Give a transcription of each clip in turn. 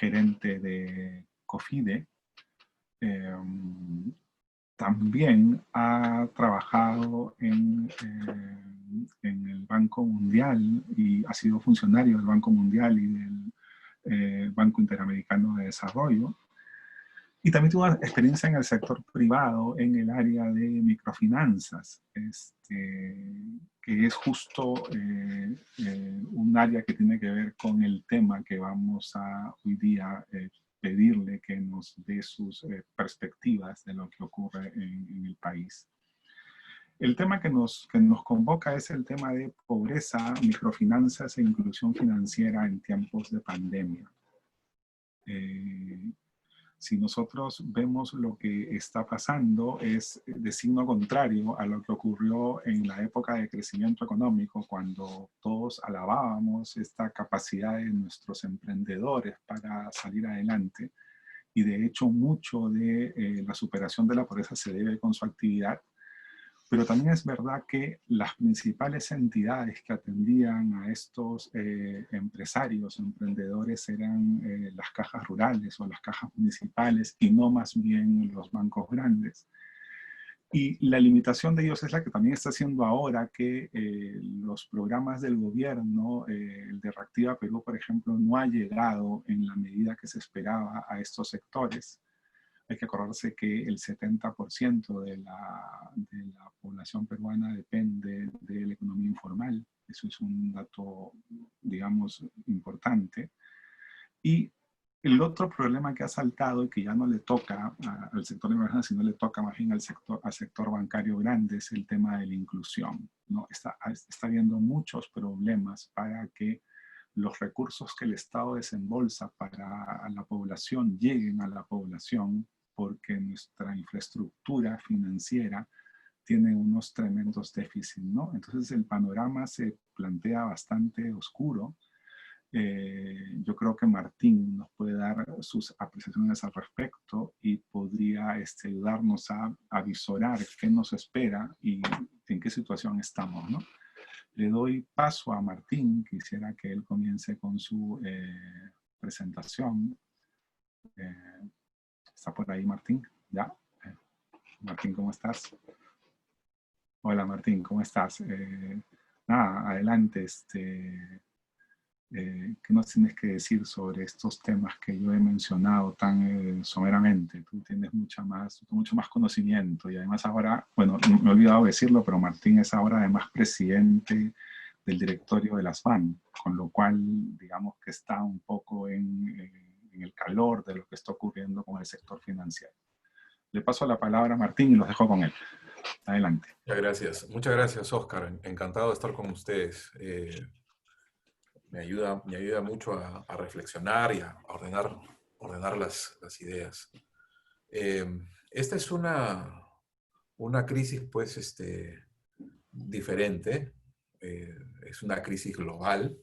gerente de COFIDE, también ha trabajado en el Banco Mundial y ha sido funcionario del Banco Mundial y del Banco Interamericano de Desarrollo. Y también tuvo experiencia en el sector privado, en el área de microfinanzas, que es justo un área que tiene que ver con el tema que vamos a hoy día pedirle que nos dé sus perspectivas de lo que ocurre en el país. El tema que nos convoca es el tema de pobreza, microfinanzas e inclusión financiera en tiempos de pandemia. Si nosotros vemos lo que está pasando, es de signo contrario a lo que ocurrió en la época de crecimiento económico, cuando todos alabábamos esta capacidad de nuestros emprendedores para salir adelante. Y de hecho, mucho de la superación de la pobreza se debe con su actividad. Pero también es verdad que las principales entidades que atendían a estos empresarios, emprendedores, eran las cajas rurales o las cajas municipales y no más bien los bancos grandes. Y la limitación de ellos es la que también está haciendo ahora que los programas del gobierno, el de Reactiva Perú, por ejemplo, no ha llegado en la medida que se esperaba a estos sectores. Hay que acordarse que el 70% de la población peruana depende de la economía informal. Eso es un dato, digamos, importante. Y el otro problema que ha saltado y que ya no le toca al sector de emergencia, sino le toca más bien al sector bancario grande, es el tema de la inclusión, ¿no? Está habiendo muchos problemas para que los recursos que el Estado desembolsa para la población lleguen a la población, porque nuestra infraestructura financiera tiene unos tremendos déficits, ¿no? Entonces el panorama se plantea bastante oscuro. Yo creo que Martín nos puede dar sus apreciaciones al respecto y podría ayudarnos a visorar qué nos espera y en qué situación estamos, ¿no? Le doy paso a Martín. Quisiera que él comience con su presentación. ¿Está por ahí, Martín? ¿Ya? Martín, ¿cómo estás? Hola, Martín, ¿cómo estás? Nada, adelante. ¿Qué nos tienes que decir sobre estos temas que yo he mencionado tan someramente? Tú tienes mucho más conocimiento y además ahora, bueno, me he olvidado decirlo, pero Martín es ahora además presidente del directorio de las FAN, con lo cual digamos que está un poco en el calor de lo que está ocurriendo con el sector financiero. Le paso la palabra a Martín y los dejo con él. Adelante. Muchas gracias, Oscar. Encantado de estar con ustedes. Me ayuda mucho a reflexionar y a ordenar las ideas. Esta es una crisis, pues, diferente. Es una crisis global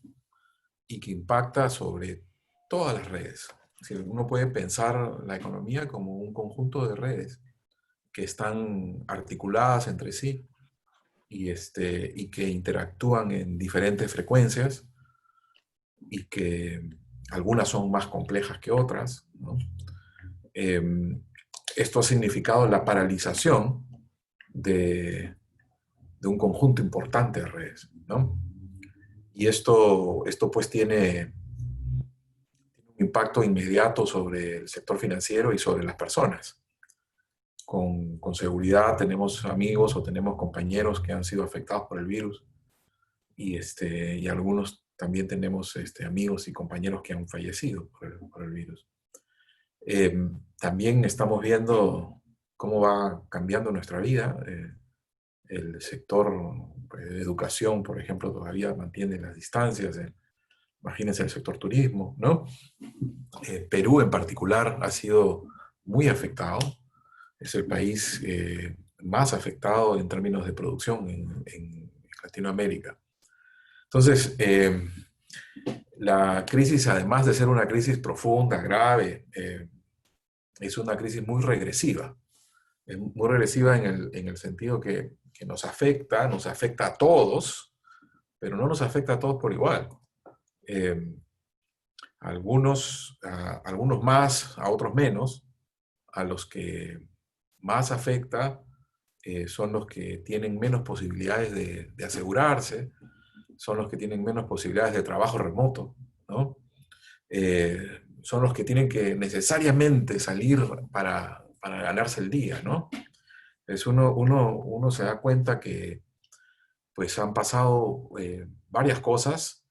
y que impacta sobre todas las redes. Es decir, uno puede pensar la economía como un conjunto de redes que están articuladas entre sí y que interactúan en diferentes frecuencias y que algunas son más complejas que otras, ¿no? Esto ha significado la paralización de un conjunto importante de redes, ¿no? Y esto pues tiene un impacto inmediato sobre el sector financiero y sobre las personas. Con seguridad tenemos amigos o tenemos compañeros que han sido afectados por el virus y algunos también tenemos amigos y compañeros que han fallecido por el virus. También estamos viendo cómo va cambiando nuestra vida. El sector de educación, por ejemplo, todavía mantiene las distancias. Imagínense el sector turismo, ¿no? Perú en particular ha sido muy afectado. Es el país más afectado en términos de producción en Latinoamérica. Entonces, la crisis, además de ser una crisis profunda, grave, es una crisis muy regresiva. Es muy regresiva en el sentido que nos afecta a todos, pero no nos afecta a todos por igual. algunos más, a otros menos. A los que más afecta son los que tienen menos posibilidades de asegurarse, son los que tienen menos posibilidades de trabajo remoto, ¿no? Son los que tienen que necesariamente salir para ganarse el día, ¿no? Uno se da cuenta que pues han pasado varias cosas.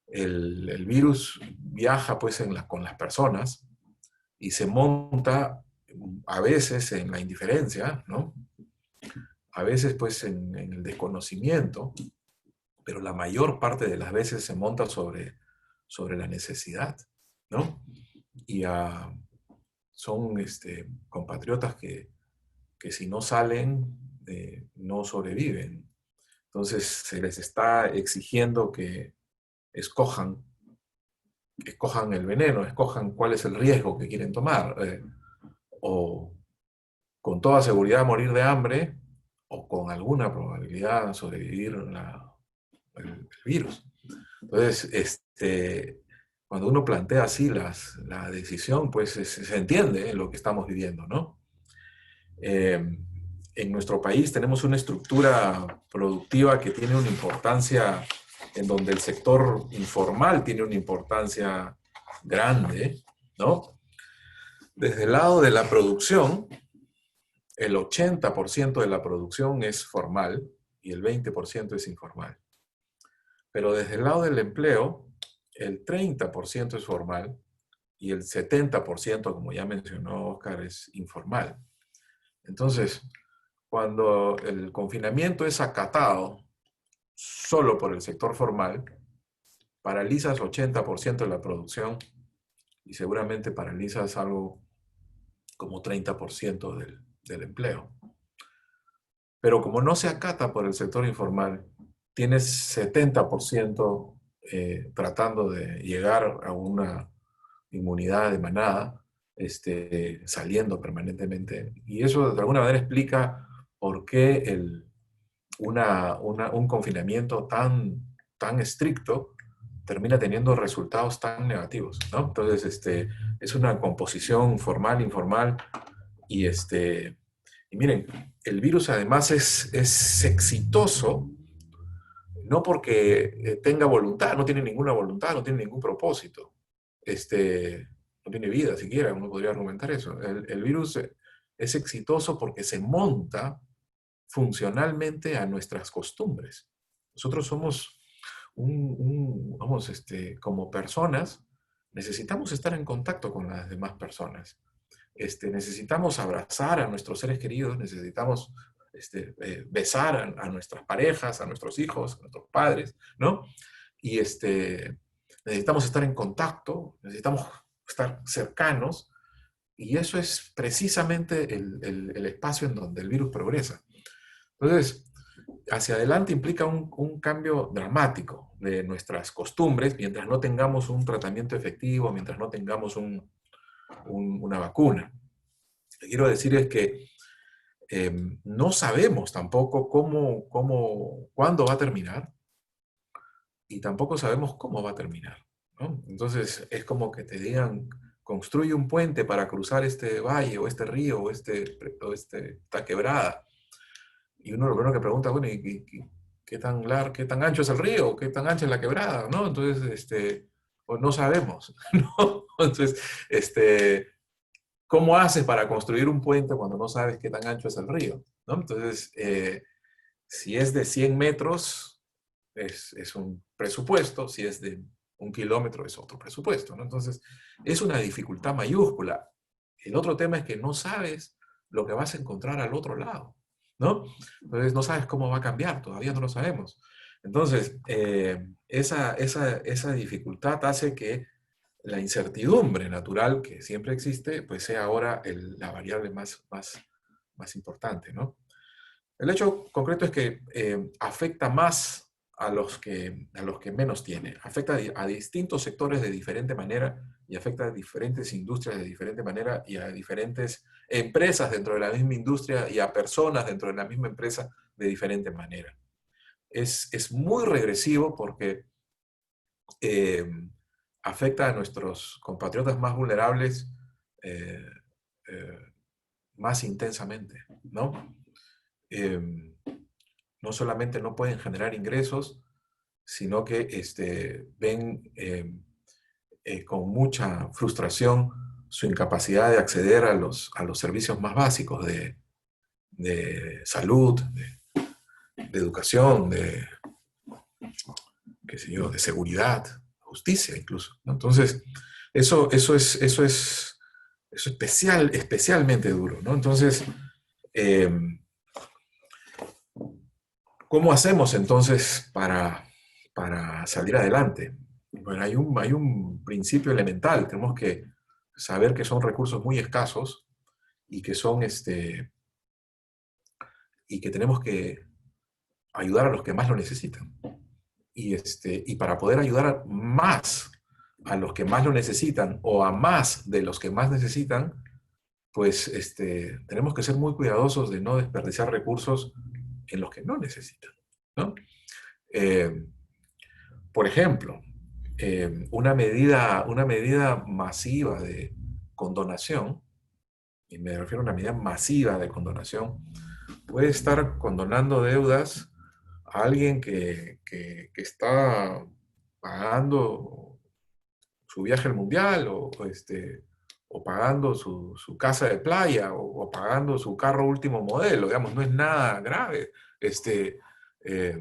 El virus viaja pues con las personas y se monta a veces en la indiferencia, ¿no? A veces pues en el desconocimiento, pero la mayor parte de las veces se monta sobre la necesidad, ¿no? Y son compatriotas que si no salen, no sobreviven. Entonces se les está exigiendo que escojan, escojan el veneno, escojan cuál es el riesgo que quieren tomar, o con toda seguridad morir de hambre, o con alguna probabilidad sobrevivir el virus. Entonces, cuando uno plantea así la decisión, pues se entiende lo que estamos viviendo, ¿no? En nuestro país tenemos una estructura productiva que tiene una importancia, en donde el sector informal tiene una importancia grande, ¿no? Desde el lado de la producción, el 80% de la producción es formal y el 20% es informal. Pero desde el lado del empleo, el 30% es formal y el 70%, como ya mencionó Oscar, es informal. Entonces, cuando el confinamiento es acatado solo por el sector formal, paralizas 80% de la producción y seguramente paralizas algo como 30% del empleo. Pero como no se acata por el sector informal, tienes 70% tratando de llegar a una inmunidad de manada, saliendo permanentemente. Y eso de alguna manera explica por qué un confinamiento tan estricto termina teniendo resultados tan negativos, ¿no? Entonces, es una composición formal, informal, y y miren, el virus además es exitoso, no porque tenga voluntad, no tiene ninguna voluntad, no tiene ningún propósito. No tiene vida siquiera, uno podría argumentar eso. El virus es exitoso porque se monta funcionalmente a nuestras costumbres. Nosotros somos vamos, como personas, necesitamos estar en contacto con las demás personas. Necesitamos abrazar a nuestros seres queridos, necesitamos besar a nuestras parejas, a nuestros hijos, a nuestros padres, ¿no? Y necesitamos estar en contacto, necesitamos estar cercanos, y eso es precisamente el espacio en donde el virus progresa. Entonces, hacia adelante implica un cambio dramático de nuestras costumbres mientras no tengamos un tratamiento efectivo, mientras no tengamos una vacuna. Lo que quiero decir es que no sabemos tampoco cuándo va a terminar, y tampoco sabemos cómo va a terminar, ¿no? Entonces es como que te digan, construye un puente para cruzar este valle o este río o esta quebrada. Y uno lo primero que pregunta, bueno, ¿qué tan ancho es el río? ¿Qué tan ancha es la quebrada? ¿No? Entonces, pues no sabemos, ¿no? Entonces, ¿cómo haces para construir un puente cuando no sabes qué tan ancho es el río? ¿No? Entonces, si es de 100 metros, es un presupuesto, si es de 1 kilómetro, es otro presupuesto, ¿no? Entonces, es una dificultad mayúscula. El otro tema es que no sabes lo que vas a encontrar al otro lado, ¿no? Entonces, no sabes cómo va a cambiar, todavía no lo sabemos. Entonces, esa dificultad hace que la incertidumbre natural que siempre existe, pues sea ahora la variable más importante, ¿no? El hecho concreto es que afecta más a los que menos tienen. Afecta a distintos sectores de diferente manera y afecta a diferentes industrias de diferente manera y a diferentes empresas dentro de la misma industria y a personas dentro de la misma empresa de diferente manera. Es muy regresivo porque afecta a nuestros compatriotas más vulnerables eh, eh, más intensamente, ¿no? No solamente no pueden generar ingresos, sino que ven con mucha frustración su incapacidad de acceder a los servicios más básicos de salud, de educación, qué sé yo, de seguridad, justicia incluso, ¿no? Entonces, eso es especialmente duro, ¿no? Entonces, ¿cómo hacemos entonces para salir adelante? Bueno, hay un principio elemental. Tenemos que saber que son recursos muy escasos y que y que tenemos que ayudar a los que más lo necesitan. Y para poder ayudar más a los que más lo necesitan o a más de los que más necesitan, pues tenemos que ser muy cuidadosos de no desperdiciar recursos en los que no necesitan, ¿no? Por ejemplo, una medida masiva de condonación, y me refiero a una medida masiva de condonación, puede estar condonando deudas a alguien que está pagando su viaje al mundial o pagando su casa de playa o pagando su carro último modelo, digamos, no es nada grave. Eh,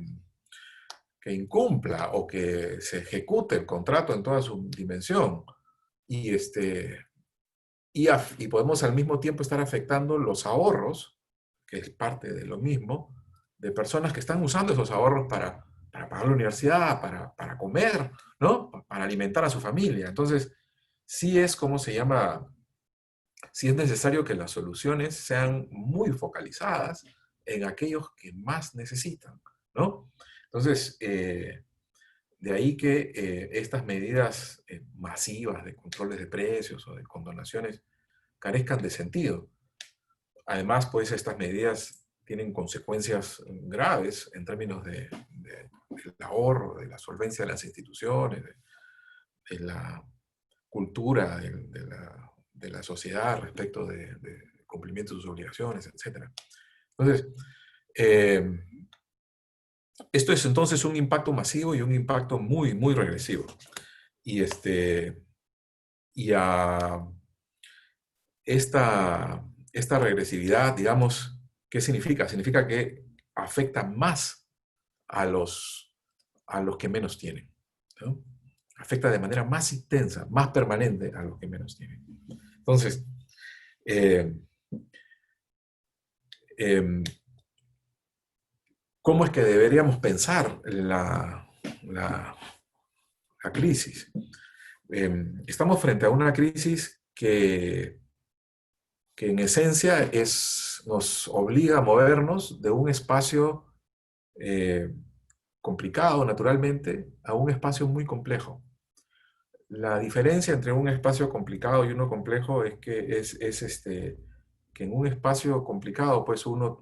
que incumpla o que se ejecute el contrato en toda su dimensión y, y podemos al mismo tiempo estar afectando los ahorros, que es parte de lo mismo, de personas que están usando esos ahorros para pagar la universidad, para comer, ¿no? Para alimentar a su familia. Entonces, sí es, ¿cómo se llama? Sí es necesario que las soluciones sean muy focalizadas en aquellos que más necesitan, ¿no? Entonces, de ahí que estas medidas masivas de controles de precios o de condonaciones carezcan de sentido. Además, pues estas medidas tienen consecuencias graves en términos del ahorro, de la solvencia de las instituciones, de la cultura de la sociedad respecto de cumplimiento de sus obligaciones, etc. Entonces, esto es entonces un impacto masivo y un impacto muy, muy regresivo. Y, y a esta regresividad, digamos, ¿qué significa? Significa que afecta más a los que menos tienen, ¿no? Afecta de manera más intensa, más permanente a los que menos tienen. Entonces, ¿cómo es que deberíamos pensar la crisis? Estamos frente a una crisis que en esencia nos obliga a movernos de un espacio complicado, naturalmente, a un espacio muy complejo. La diferencia entre un espacio complicado y uno complejo es que que en un espacio complicado, pues uno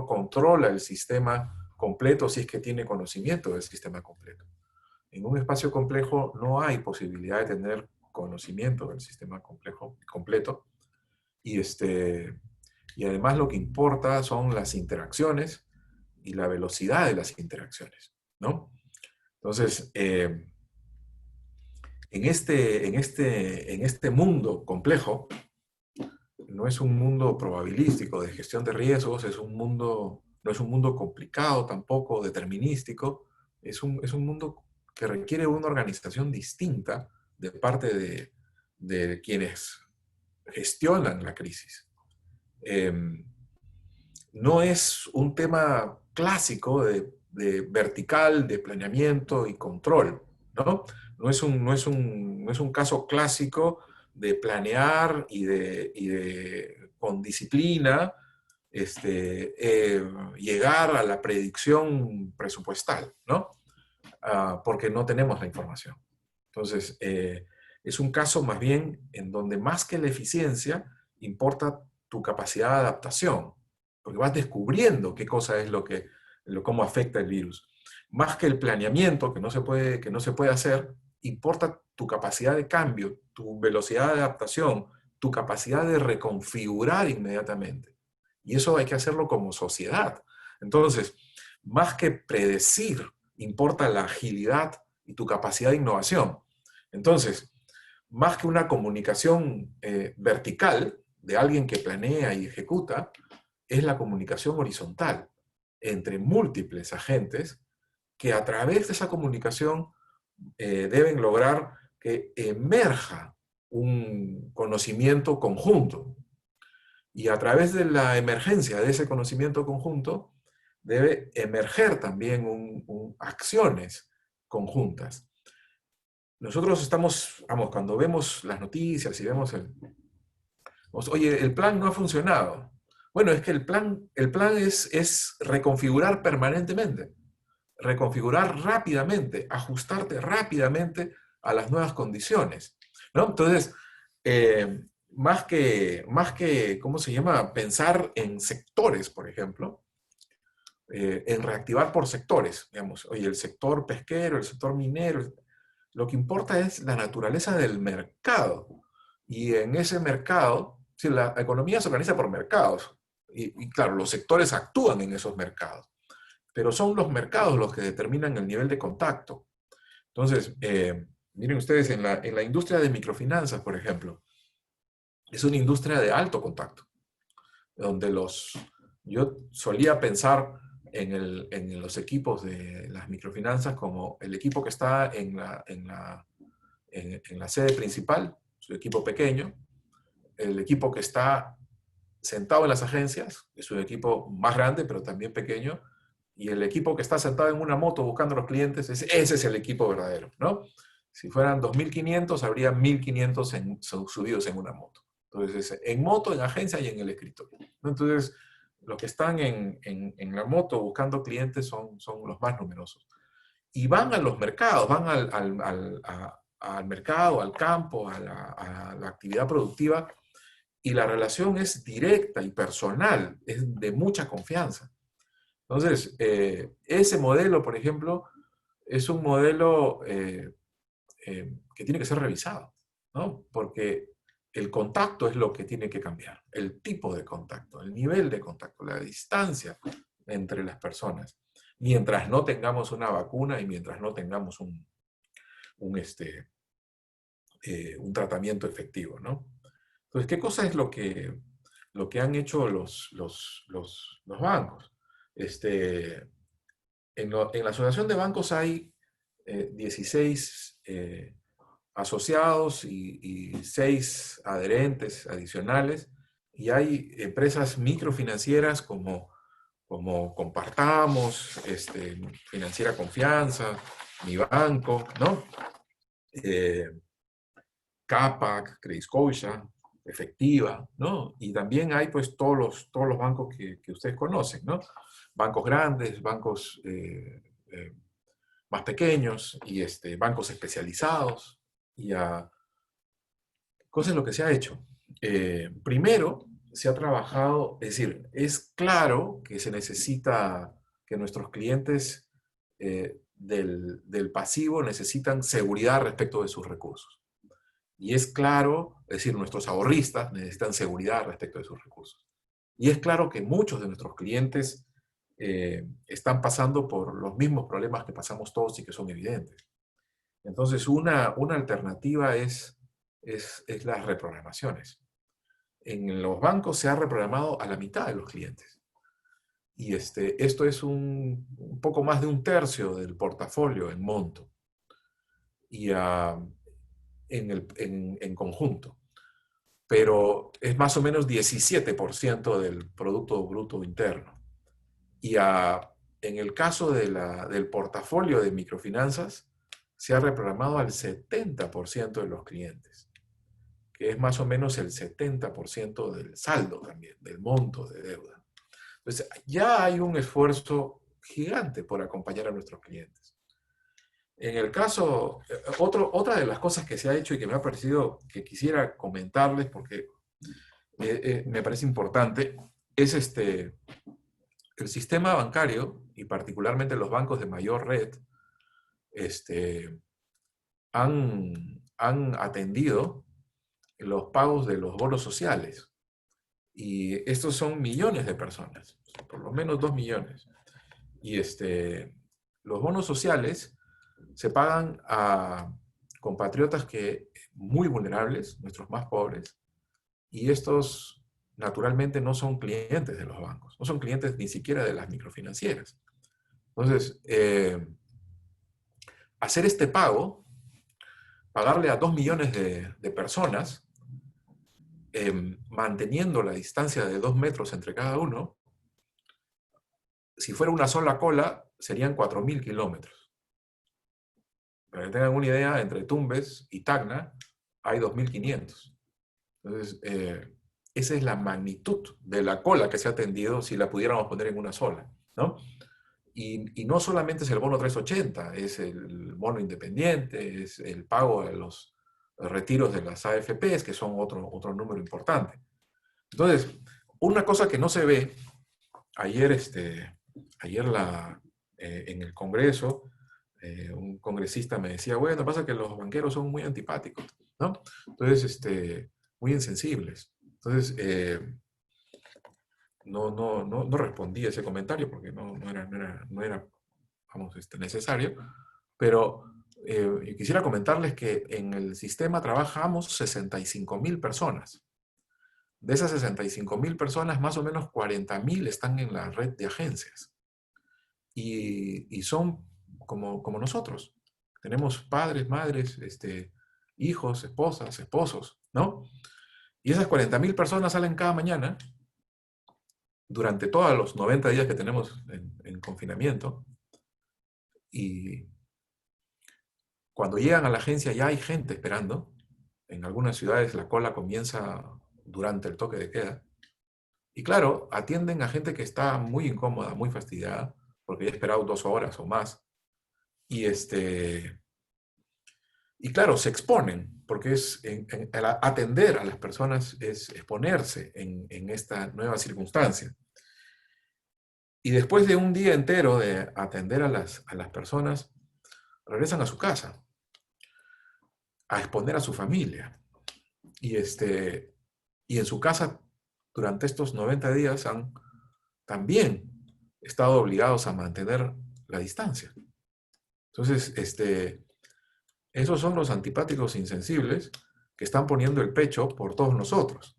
controla el sistema completo si es que tiene conocimiento del sistema completo. En un espacio complejo no hay posibilidad de tener conocimiento del sistema completo. Y, y además lo que importa son las interacciones y la velocidad de las interacciones, ¿no? Entonces, en este mundo complejo, no es un mundo probabilístico de gestión de riesgos, no es un mundo complicado tampoco, determinístico, es un mundo que requiere una organización distinta de parte de quienes gestionan la crisis. No es un tema clásico de vertical, de planeamiento y control, ¿no? No es un caso clásico de planear con disciplina llegar a la predicción presupuestal, ¿no? Porque no tenemos la información. Entonces, es un caso más bien en donde más que la eficiencia importa tu capacidad de adaptación, porque vas descubriendo qué cosa es cómo afecta el virus. Más que el planeamiento, que no se puede hacer, importa tu capacidad de cambio, tu velocidad de adaptación, tu capacidad de reconfigurar inmediatamente. Y eso hay que hacerlo como sociedad. Entonces, más que predecir, importa la agilidad y tu capacidad de innovación. Entonces, más que una comunicación vertical de alguien que planea y ejecuta, es la comunicación horizontal entre múltiples agentes que a través de esa comunicación deben lograr que emerja un conocimiento conjunto. Y a través de la emergencia de ese conocimiento conjunto, debe emerger también acciones conjuntas. Nosotros estamos, vamos, cuando vemos las noticias y vemos oye, el plan no ha funcionado. Bueno, es que el plan es reconfigurar permanentemente, reconfigurar rápidamente, ajustarte rápidamente a las nuevas condiciones, ¿no? Entonces, más que, ¿cómo se llama? Pensar en sectores, por ejemplo, en reactivar por sectores, digamos, oye, el sector pesquero, el sector minero, lo que importa es la naturaleza del mercado. Y en ese mercado, si la economía se organiza por mercados, y claro, los sectores actúan en esos mercados, pero son los mercados los que determinan el nivel de contacto. Entonces, miren ustedes, en la industria de microfinanzas, por ejemplo, es una industria de alto contacto, donde yo solía pensar en los equipos de las microfinanzas como el equipo que está en la sede principal, su equipo pequeño, el equipo que está sentado en las agencias, es un equipo más grande, pero también pequeño, y el equipo que está sentado en una moto buscando a los clientes, ese es el equipo verdadero, ¿no? Si fueran 2.500, habría 1.500 subidos en una moto. Entonces, en moto, en agencia y en el escritorio, ¿no? Entonces, los que están en la moto buscando clientes son los más numerosos. Y van a los mercados, van al mercado, al campo, a la actividad productiva, y la relación es directa y personal, es de mucha confianza. Entonces, ese modelo, por ejemplo, es un modelo que tiene que ser revisado, ¿no? Porque el contacto es lo que tiene que cambiar, el tipo de contacto, el nivel de contacto, la distancia entre las personas, mientras no tengamos una vacuna y mientras no tengamos un tratamiento efectivo, ¿no? Entonces, ¿qué cosa es lo que han hecho los bancos? En la asociación de bancos hay 16 asociados y 6 adherentes adicionales, y hay empresas microfinancieras como Compartamos, Financiera Confianza, Mi Banco, ¿no? Capac, Credit Scotia, Efectiva, ¿no? Y también hay pues todos los bancos que ustedes conocen, ¿no? Bancos grandes, bancos más pequeños y bancos especializados. Y cosa es lo que se ha hecho. Primero, se ha trabajado, es decir, es claro que se necesita que nuestros clientes del pasivo necesitan seguridad respecto de sus recursos. Y es claro, es decir, nuestros ahorristas necesitan seguridad respecto de sus recursos. Y es claro que muchos de nuestros clientes están pasando por los mismos problemas que pasamos todos y que son evidentes. Entonces, una alternativa es las reprogramaciones. En los bancos se ha reprogramado a la mitad de los clientes. Y esto es un poco más de 1/3 del portafolio en monto. Y en conjunto. Pero es más o menos 17% del Producto Bruto Interno. Y en el caso del portafolio de microfinanzas, se ha reprogramado al 70% de los clientes, que es más o menos el 70% del saldo también, del monto de deuda. Entonces, ya hay un esfuerzo gigante por acompañar a nuestros clientes. En el caso, otra de las cosas que se ha hecho y que me ha parecido que quisiera comentarles porque me parece importante, es el sistema bancario y particularmente los bancos de mayor red, han atendido los pagos de los bonos sociales. Y estos son millones de personas, por lo menos 2 millones. Y los bonos sociales se pagan a compatriotas muy vulnerables, nuestros más pobres, y estos naturalmente no son clientes de los bancos, no son clientes ni siquiera de las microfinancieras. Entonces, hacer este pago, pagarle a 2 millones de personas, manteniendo la distancia de 2 metros entre cada uno, si fuera una sola cola, serían 4.000 kilómetros. Para que tengan una idea, entre Tumbes y Tacna hay 2.500. Entonces, esa es la magnitud de la cola que se ha tendido si la pudiéramos poner en una sola, ¿no? Y no solamente es el bono 380, es el bono independiente, es el pago de los retiros de las AFPs, que son otro número importante. Entonces, una cosa que no se ve, ayer en el Congreso, un congresista me decía, bueno, pasa que los banqueros son muy antipáticos, ¿no? Entonces, muy insensibles. Entonces, no respondí a ese comentario porque no era vamos, necesario, pero quisiera comentarles que en el sistema trabajamos 65.000 personas. De esas 65.000 personas, más o menos 40.000 están en la red de agencias. Y son como nosotros. Tenemos padres, madres, hijos, esposas, esposos, ¿no? Y esas 40.000 personas salen cada mañana durante todos los 90 días que tenemos en confinamiento, y cuando llegan a la agencia ya hay gente esperando. En algunas ciudades la cola comienza durante el toque de queda. Y claro, atienden a gente que está muy incómoda, muy fastidiada, porque ya ha esperado 2 horas o más. Y, y claro, se exponen, porque atender a las personas es exponerse en esta nueva circunstancia. Y después de un día entero de atender a las personas, regresan a su casa, a exponer a su familia. Y, y en su casa, durante estos 90 días, han también estado obligados a mantener la distancia. Entonces, esos son los antipáticos insensibles que están poniendo el pecho por todos nosotros.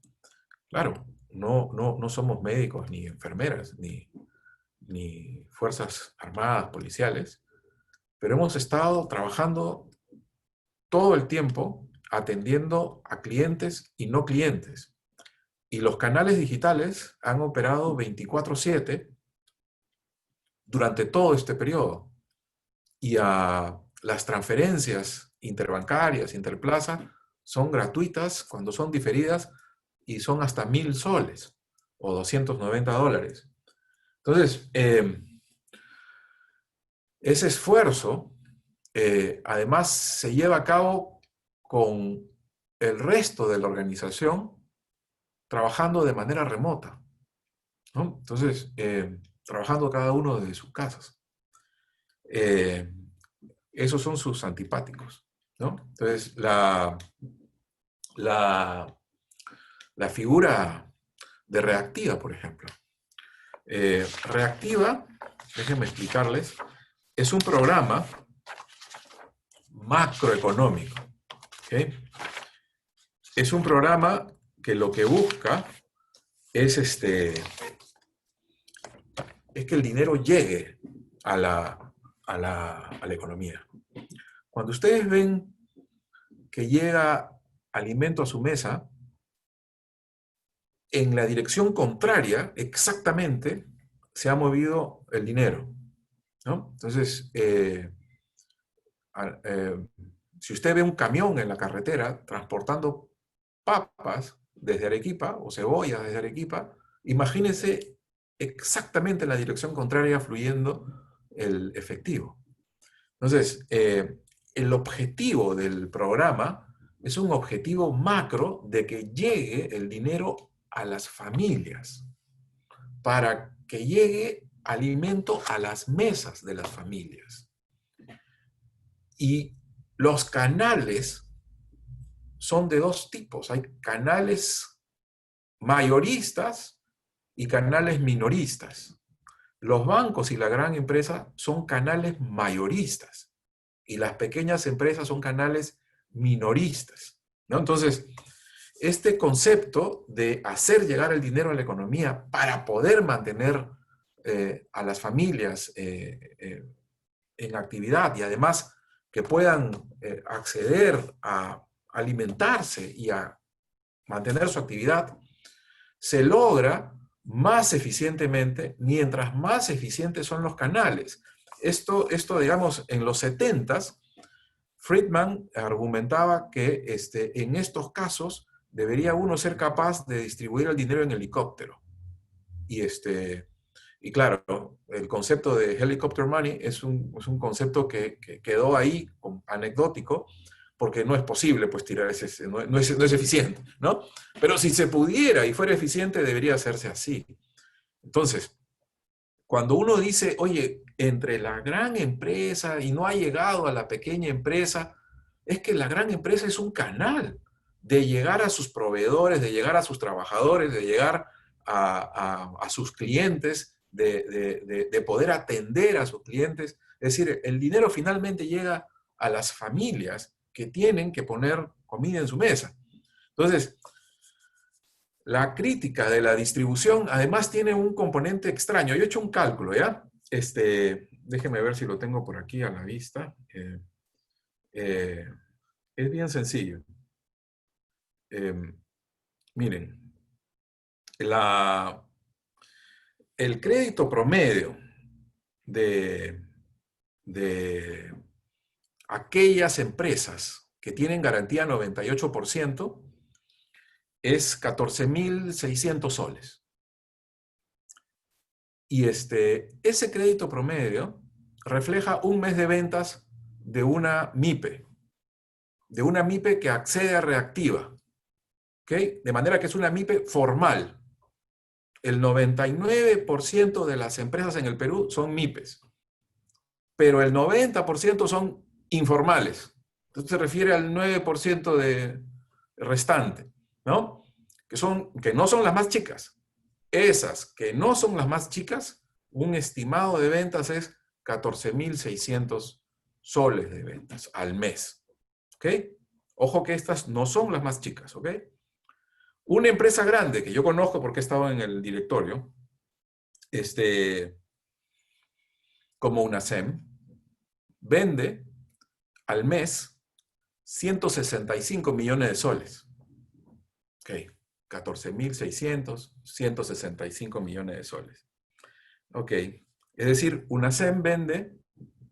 Claro, no somos médicos, ni enfermeras, ni fuerzas armadas, policiales, pero hemos estado trabajando todo el tiempo atendiendo a clientes y no clientes. Y los canales digitales han operado 24/7 durante todo este periodo. Y las transferencias interbancarias, interplaza, son gratuitas cuando son diferidas y son hasta 1.000 soles o $290. Entonces, ese esfuerzo, además, se lleva a cabo con el resto de la organización trabajando de manera remota, ¿no? Entonces, trabajando cada uno desde sus casas. Esos son sus antipáticos, ¿no? Entonces, la figura de reactiva, por ejemplo. Reactiva, déjenme explicarles, es un programa macroeconómico, ¿okay? Es un programa que lo que busca es que el dinero llegue a la economía. Cuando ustedes ven que llega alimento a su mesa, en la dirección contraria, exactamente, se ha movido el dinero, ¿no? Entonces, si usted ve un camión en la carretera transportando papas desde Arequipa o cebollas desde Arequipa, imagínese exactamente en la dirección contraria fluyendo el efectivo. Entonces, el objetivo del programa es un objetivo macro de que llegue el dinero a las familias, para que llegue alimento a las mesas de las familias. Y los canales son de dos tipos. Hay canales mayoristas y canales minoristas. Los bancos y la gran empresa son canales mayoristas y las pequeñas empresas son canales minoristas, ¿no? Entonces, este concepto de hacer llegar el dinero a la economía para poder mantener a las familias en actividad y además que puedan acceder a alimentarse y a mantener su actividad, se logra más eficientemente mientras más eficientes son los canales. Esto digamos, en los 70s, Friedman argumentaba que en estos casos debería uno ser capaz de distribuir el dinero en helicóptero. Y claro, el concepto de helicopter money es un concepto que quedó ahí, anecdótico, porque no es posible pues tirar ese, no es eficiente, ¿no? Pero si se pudiera y fuera eficiente, debería hacerse así. Entonces, cuando uno dice, oye, entre la gran empresa y no ha llegado a la pequeña empresa, es que la gran empresa es un canal de llegar a sus proveedores, de llegar a sus trabajadores, de llegar a sus clientes, de poder atender a sus clientes. Es decir, el dinero finalmente llega a las familias que tienen que poner comida en su mesa. Entonces, la crítica de la distribución además tiene un componente extraño. Yo he hecho un cálculo, ¿ya? Déjeme ver si lo tengo por aquí a la vista. Es bien sencillo. Miren, el crédito promedio de aquellas empresas que tienen garantía 98% es 14.600 soles. Y ese crédito promedio refleja un mes de ventas de una MIPE que accede a Reactiva, ¿ok? De manera que es una MIPE formal. El 99% de las empresas en el Perú son MIPES, pero el 90% son informales. Esto se refiere al 9% de restante, ¿no? Que no son las más chicas. Esas que no son las más chicas, un estimado de ventas es 14.600 soles de ventas al mes. ¿Ok? Ojo que estas no son las más chicas, ¿ok? Una empresa grande que yo conozco porque he estado en el directorio, como una SEM, vende al mes 165 millones de soles. Ok, 14.600, 165 millones de soles. Ok, es decir, una SEM vende,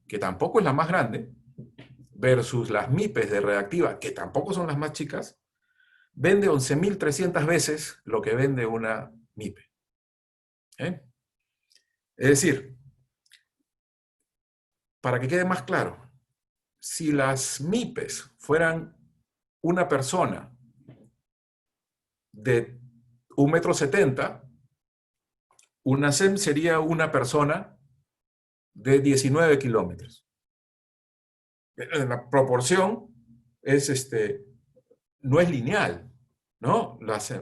que tampoco es la más grande, versus las MIPES de Reactiva, que tampoco son las más chicas, vende 11.300 veces lo que vende una MIPE. ¿Eh? Es decir, para que quede más claro, si las MIPES fueran una persona de 1,70 m, una SEM sería una persona de 19 kilómetros. La proporción es, no es lineal, ¿no?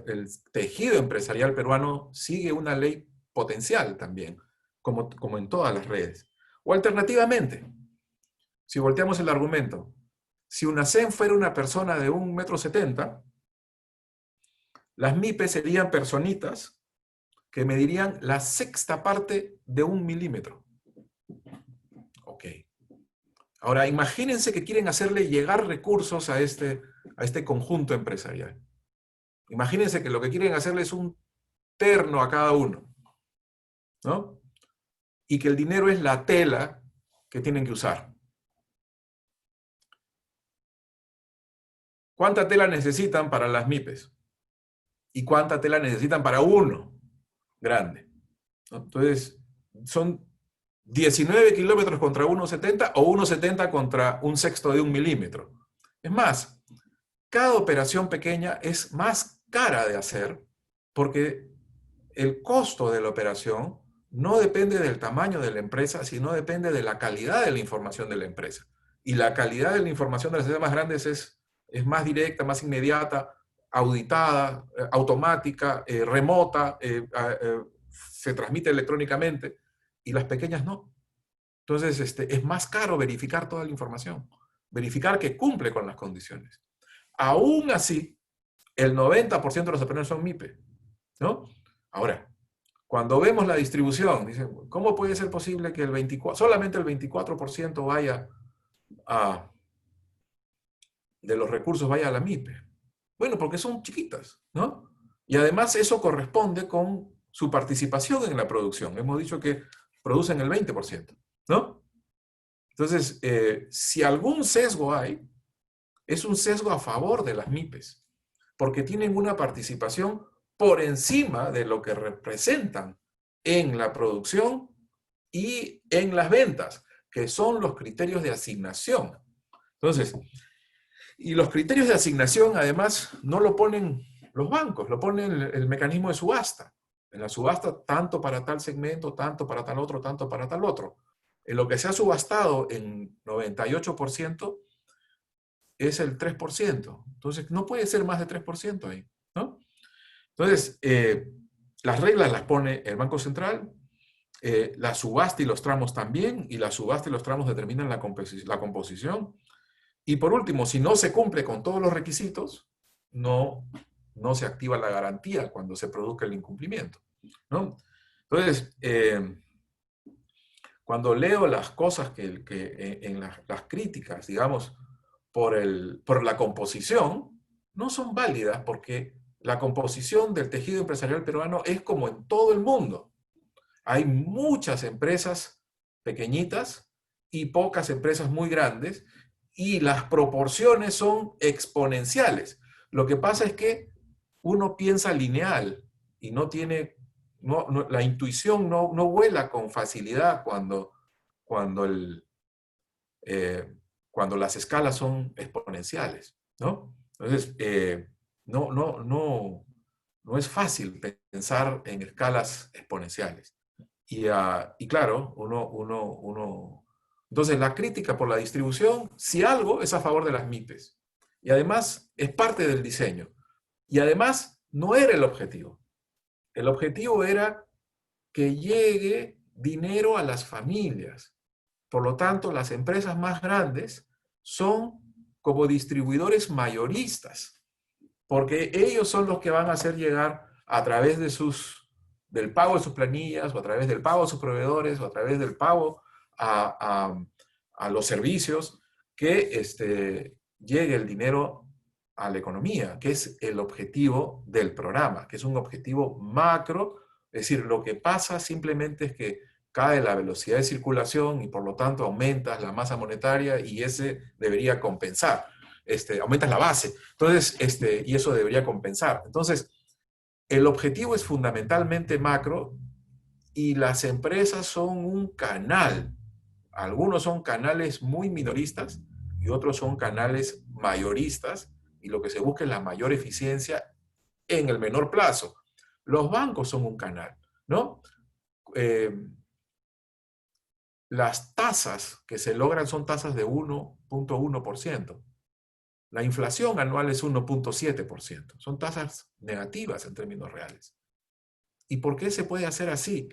El tejido empresarial peruano sigue una ley potencial también, como en todas las redes. O alternativamente, si volteamos el argumento, si una SEM fuera una persona de 1,70 m, las MIPES serían personitas que medirían la sexta parte de 1 milímetro. Ok. Ahora, imagínense que quieren hacerle llegar recursos a este conjunto empresarial. Imagínense que lo que quieren hacerle es un terno a cada uno, ¿no? Y que el dinero es la tela que tienen que usar. ¿Cuánta tela necesitan para las MIPES? ¿Y cuánta tela necesitan para uno grande? ¿No? Entonces, son 19 kilómetros contra 1,70 o 1,70 contra 1/6 de 1 milímetro. Es más, cada operación pequeña es más cara de hacer porque el costo de la operación no depende del tamaño de la empresa, sino depende de la calidad de la información de la empresa. y la calidad de la información de las empresas más grandes es más directa, más inmediata, auditada, automática, remota, se transmite electrónicamente, y las pequeñas no. Entonces, es más caro verificar toda la información, verificar que cumple con las condiciones. Aún así, el 90% de los emprendedores son MIPE, ¿no? Ahora, cuando vemos la distribución, dicen, ¿cómo puede ser posible que solamente el 24% vaya de los recursos vaya a la MIPE? Bueno, porque son chiquitas, ¿no? Y además eso corresponde con su participación en la producción. Hemos dicho que producen el 20%, ¿no? Entonces, si algún sesgo hay, es un sesgo a favor de las MIPES, porque tienen una participación por encima de lo que representan en la producción y en las ventas, que son los criterios de asignación. Entonces, y los criterios de asignación, además, no lo ponen los bancos, lo pone el mecanismo de subasta. En la subasta, tanto para tal segmento, tanto para tal otro, tanto para tal otro. En lo que se ha subastado en 98% es el 3%. Entonces, no puede ser más de 3% ahí, ¿no? Entonces, las reglas las pone el Banco Central, la subasta y los tramos también, y la subasta y los tramos determinan la composición. Y por último, si no se cumple con todos los requisitos, no se activa la garantía cuando se produzca el incumplimiento, ¿no? Entonces, cuando leo las cosas en las críticas, digamos, por la composición, no son válidas porque la composición del tejido empresarial peruano es como en todo el mundo. Hay muchas empresas pequeñitas y pocas empresas muy grandes, y las proporciones son exponenciales. Lo que pasa es que uno piensa lineal y no tiene, la intuición no vuela con facilidad cuando las escalas son exponenciales, ¿no? Entonces, no es fácil pensar en escalas exponenciales. Y claro, entonces la crítica por la distribución, si algo, es a favor de las MIPES. Y además es parte del diseño. Y además no era el objetivo. El objetivo era que llegue dinero a las familias. Por lo tanto, las empresas más grandes son como distribuidores mayoristas, porque ellos son los que van a hacer llegar a través del pago de sus planillas, o a través del pago de sus proveedores, o a través del pago a los servicios, que llegue el dinero a la economía, que es el objetivo del programa, que es un objetivo macro. Es decir, lo que pasa simplemente es que cae la velocidad de circulación y por lo tanto aumentas la masa monetaria, y ese debería compensar. Aumentas la base. Entonces, y eso debería compensar. Entonces, el objetivo es fundamentalmente macro, y las empresas son un canal. Algunos son canales muy minoristas y otros son canales mayoristas, y lo que se busca es la mayor eficiencia en el menor plazo. Los bancos son un canal, ¿no? Las tasas que se logran son tasas de 1.1%. La inflación anual es 1.7%. Son tasas negativas en términos reales. ¿Y por qué se puede hacer así?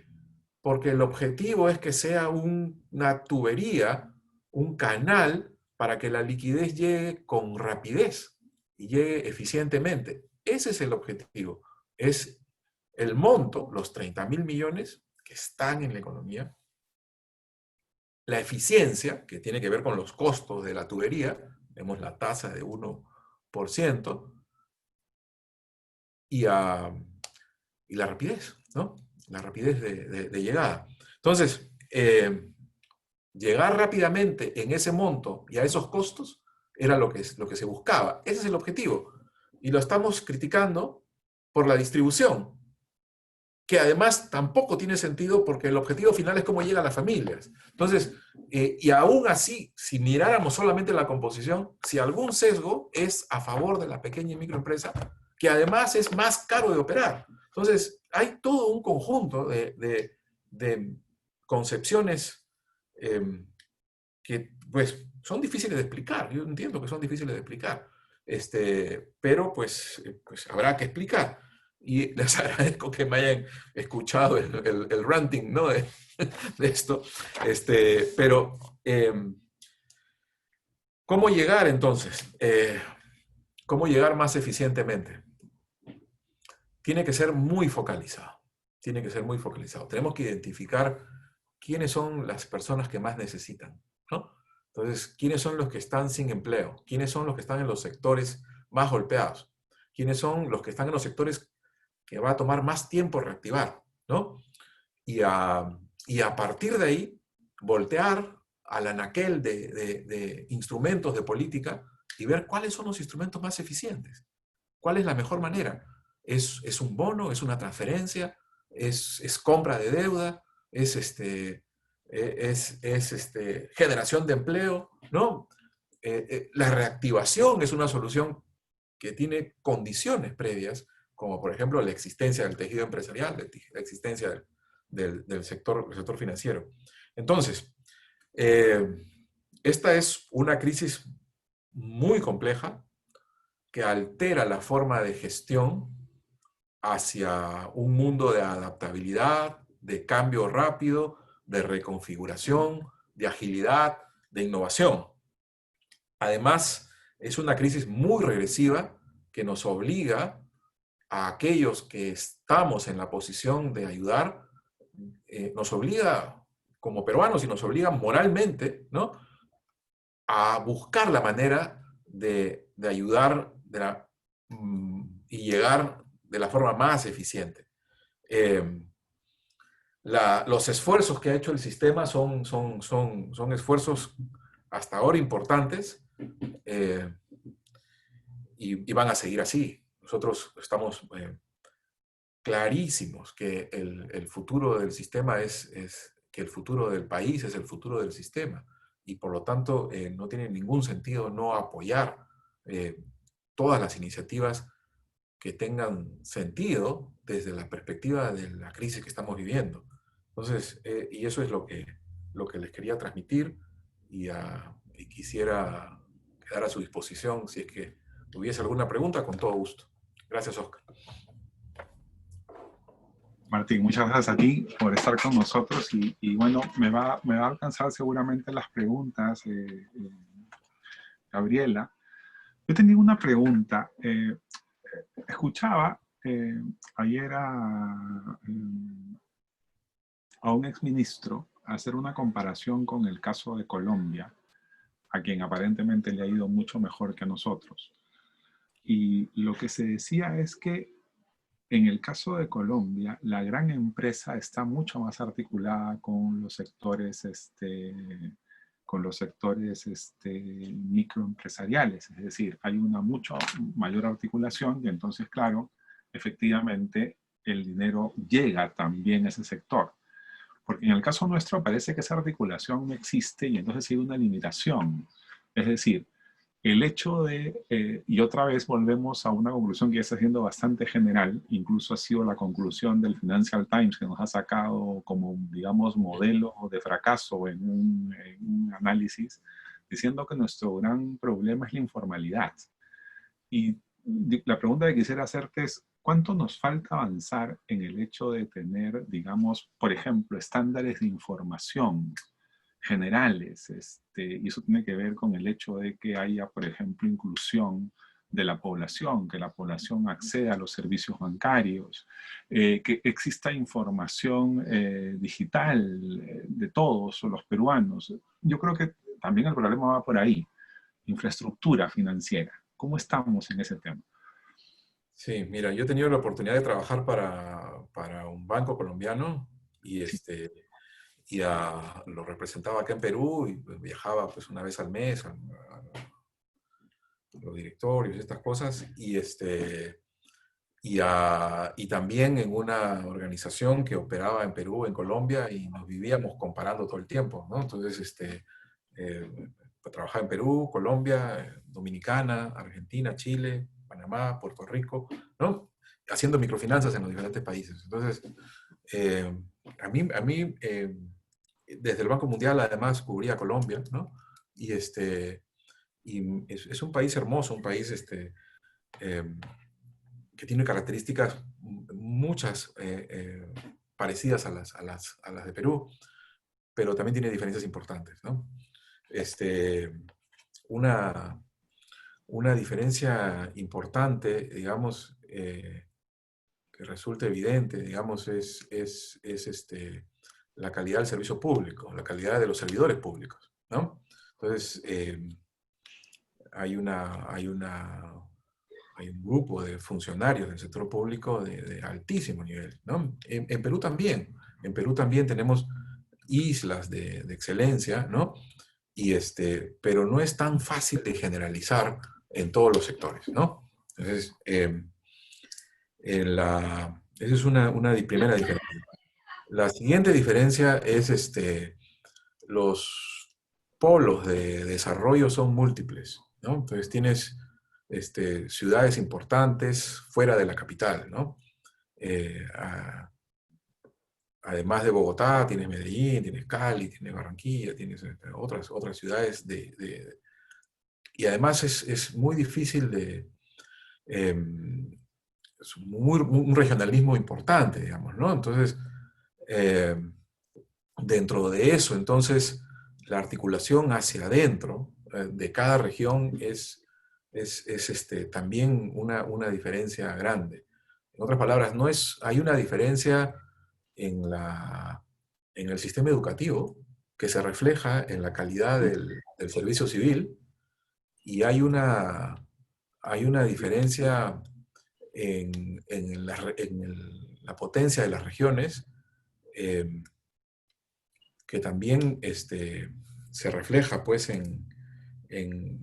Porque el objetivo es que sea una tubería, un canal, para que la liquidez llegue con rapidez y llegue eficientemente. Ese es el objetivo. Es el monto, los 30.000 millones que están en la economía, la eficiencia, que tiene que ver con los costos de la tubería, vemos la tasa de 1%, y la rapidez, ¿no? La rapidez de llegada. Entonces, llegar rápidamente en ese monto y a esos costos era lo que se buscaba. Ese es el objetivo. Y lo estamos criticando por la distribución, que además tampoco tiene sentido, porque el objetivo final es cómo llega a las familias. Entonces, y aún así, si miráramos solamente la composición, si algún sesgo es a favor de la pequeña y microempresa, que además es más caro de operar. Entonces, hay todo un conjunto de concepciones que pues son difíciles de explicar. Yo entiendo que son difíciles de explicar. Pero pues habrá que explicar. Y les agradezco que me hayan escuchado el ranting, ¿no? de esto. Pero, ¿cómo llegar entonces? ¿Cómo llegar más eficientemente? Tiene que ser muy focalizado. Tiene que ser muy focalizado. Tenemos que identificar quiénes son las personas que más necesitan, ¿no? Entonces, ¿quiénes son los que están sin empleo? ¿Quiénes son los que están en los sectores más golpeados? ¿Quiénes son los que están en los sectores que va a tomar más tiempo reactivar, ¿no? Y a partir de ahí, voltear al anaquel de instrumentos de política y ver cuáles son los instrumentos más eficientes. ¿Cuál es la mejor manera? ¿Es un bono? ¿Es una transferencia? ¿Es compra de deuda? ¿Es generación de empleo? ¿No? La reactivación es una solución que tiene condiciones previas, como por ejemplo la existencia del tejido empresarial, la existencia del sector financiero. Entonces, esta es una crisis muy compleja que altera la forma de gestión hacia un mundo de adaptabilidad, de cambio rápido, de reconfiguración, de agilidad, de innovación. Además, es una crisis muy regresiva que nos obliga a aquellos que estamos en la posición de ayudar, nos obliga como peruanos y nos obliga moralmente, ¿no?, a buscar la manera de ayudar y llegar de la forma más eficiente. Los esfuerzos que ha hecho el sistema son esfuerzos hasta ahora importantes, y van a seguir así. Nosotros estamos clarísimos que el futuro del sistema que el futuro del país es el futuro del sistema, y por lo tanto no tiene ningún sentido no apoyar todas las iniciativas que tengan sentido desde la perspectiva de la crisis que estamos viviendo. Entonces, y eso es lo que les quería transmitir, y quisiera quedar a su disposición si es que tuviese alguna pregunta, con todo gusto. Gracias, Oscar. Martín, muchas gracias a ti por estar con nosotros y bueno, me va a alcanzar seguramente las preguntas, Gabriela. Yo tenía una pregunta. Escuchaba ayer a un exministro hacer una comparación con el caso de Colombia, a quien aparentemente le ha ido mucho mejor que a nosotros. Y lo que se decía es que en el caso de Colombia, la gran empresa está mucho más articulada con los sectores, microempresariales. Es decir, hay una mucho mayor articulación y entonces, claro, efectivamente, el dinero llega también a ese sector. Porque en el caso nuestro parece que esa articulación no existe y entonces hay una limitación. Es decir, el hecho de, y otra vez volvemos a una conclusión que ya está siendo bastante general, incluso ha sido la conclusión del Financial Times, que nos ha sacado como, digamos, modelo de fracaso en un análisis, diciendo que nuestro gran problema es la informalidad. Y la pregunta que quisiera hacerte es, ¿cuánto nos falta avanzar en el hecho de tener, digamos, por ejemplo, estándares de información generales, y eso tiene que ver con el hecho de que haya, por ejemplo, inclusión de la población, que la población acceda a los servicios bancarios, que exista información digital de todos los peruanos? Yo creo que también el problema va por ahí, infraestructura financiera. ¿Cómo estamos en ese tema? Sí, mira, yo he tenido la oportunidad de trabajar para un banco colombiano y lo representaba acá en Perú, y pues viajaba pues una vez al mes a los directorios y estas cosas, y también en una organización que operaba en Perú, en Colombia, y nos vivíamos comparando todo el tiempo, ¿no? Entonces, trabajaba en Perú, Colombia, Dominicana, Argentina, Chile, Panamá, Puerto Rico, ¿no?, haciendo microfinanzas en los diferentes países. Entonces, a mí desde el Banco Mundial, además, cubría Colombia, ¿no? Y, y es un país hermoso, un país que tiene características muchas parecidas a las de Perú, pero también tiene diferencias importantes, ¿no? Una, una diferencia importante, digamos, que resulta evidente, digamos, es la calidad del servicio público, la calidad de los servidores públicos, ¿no? Entonces, hay un grupo de funcionarios del sector público de altísimo nivel, ¿no? En Perú también. En Perú también tenemos islas de excelencia, ¿no? Pero no es tan fácil de generalizar en todos los sectores, ¿no? Entonces, esa es una primera diferencia. La siguiente diferencia es los polos de desarrollo son múltiples, ¿no? Entonces tienes ciudades importantes fuera de la capital, ¿no? Además de Bogotá, tienes Medellín, tienes Cali, tienes Barranquilla, tienes otras ciudades y además es muy difícil es un regionalismo importante, digamos, ¿no? Entonces, eh, dentro de eso, entonces, la articulación hacia adentro de cada región es también una diferencia grande. En otras palabras, hay una diferencia en el sistema educativo que se refleja en la calidad del servicio civil y hay una diferencia en la potencia de las regiones eh, que también se refleja pues en, en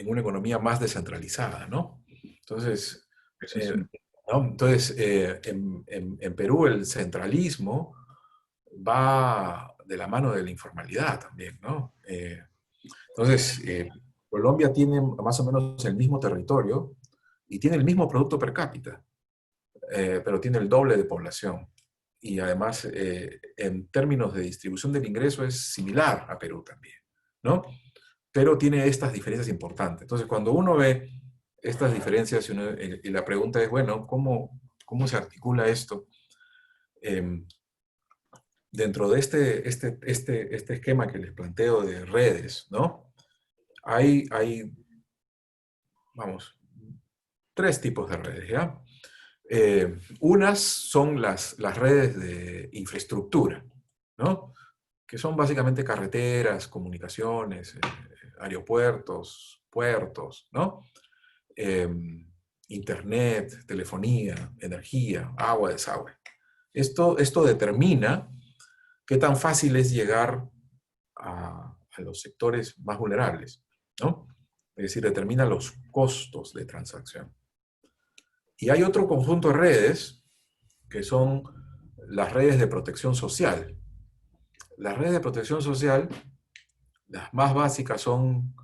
una economía más descentralizada, ¿no? Entonces, Eso es un- ¿no? Entonces en Perú el centralismo va de la mano de la informalidad también, ¿no? Entonces, Colombia tiene más o menos el mismo territorio y tiene el mismo producto per cápita, pero tiene el doble de población. Y además, en términos de distribución del ingreso, es similar a Perú también, ¿no? Pero tiene estas diferencias importantes. Entonces, cuando uno ve estas diferencias y la pregunta es, bueno, ¿cómo se articula esto? Eh, Dentro de este esquema que les planteo de redes, ¿no? Hay vamos, tres tipos de redes, ¿ya? Unas son las redes de infraestructura, ¿no? Que son básicamente carreteras, comunicaciones, aeropuertos, puertos, ¿no? Eh, Internet, telefonía, energía, agua, desagüe. Esto determina qué tan fácil es llegar a los sectores más vulnerables, ¿no? Es decir, determina los costos de transacción. Y hay otro conjunto de redes que son las redes de protección social. Las redes de protección social, las más básicas son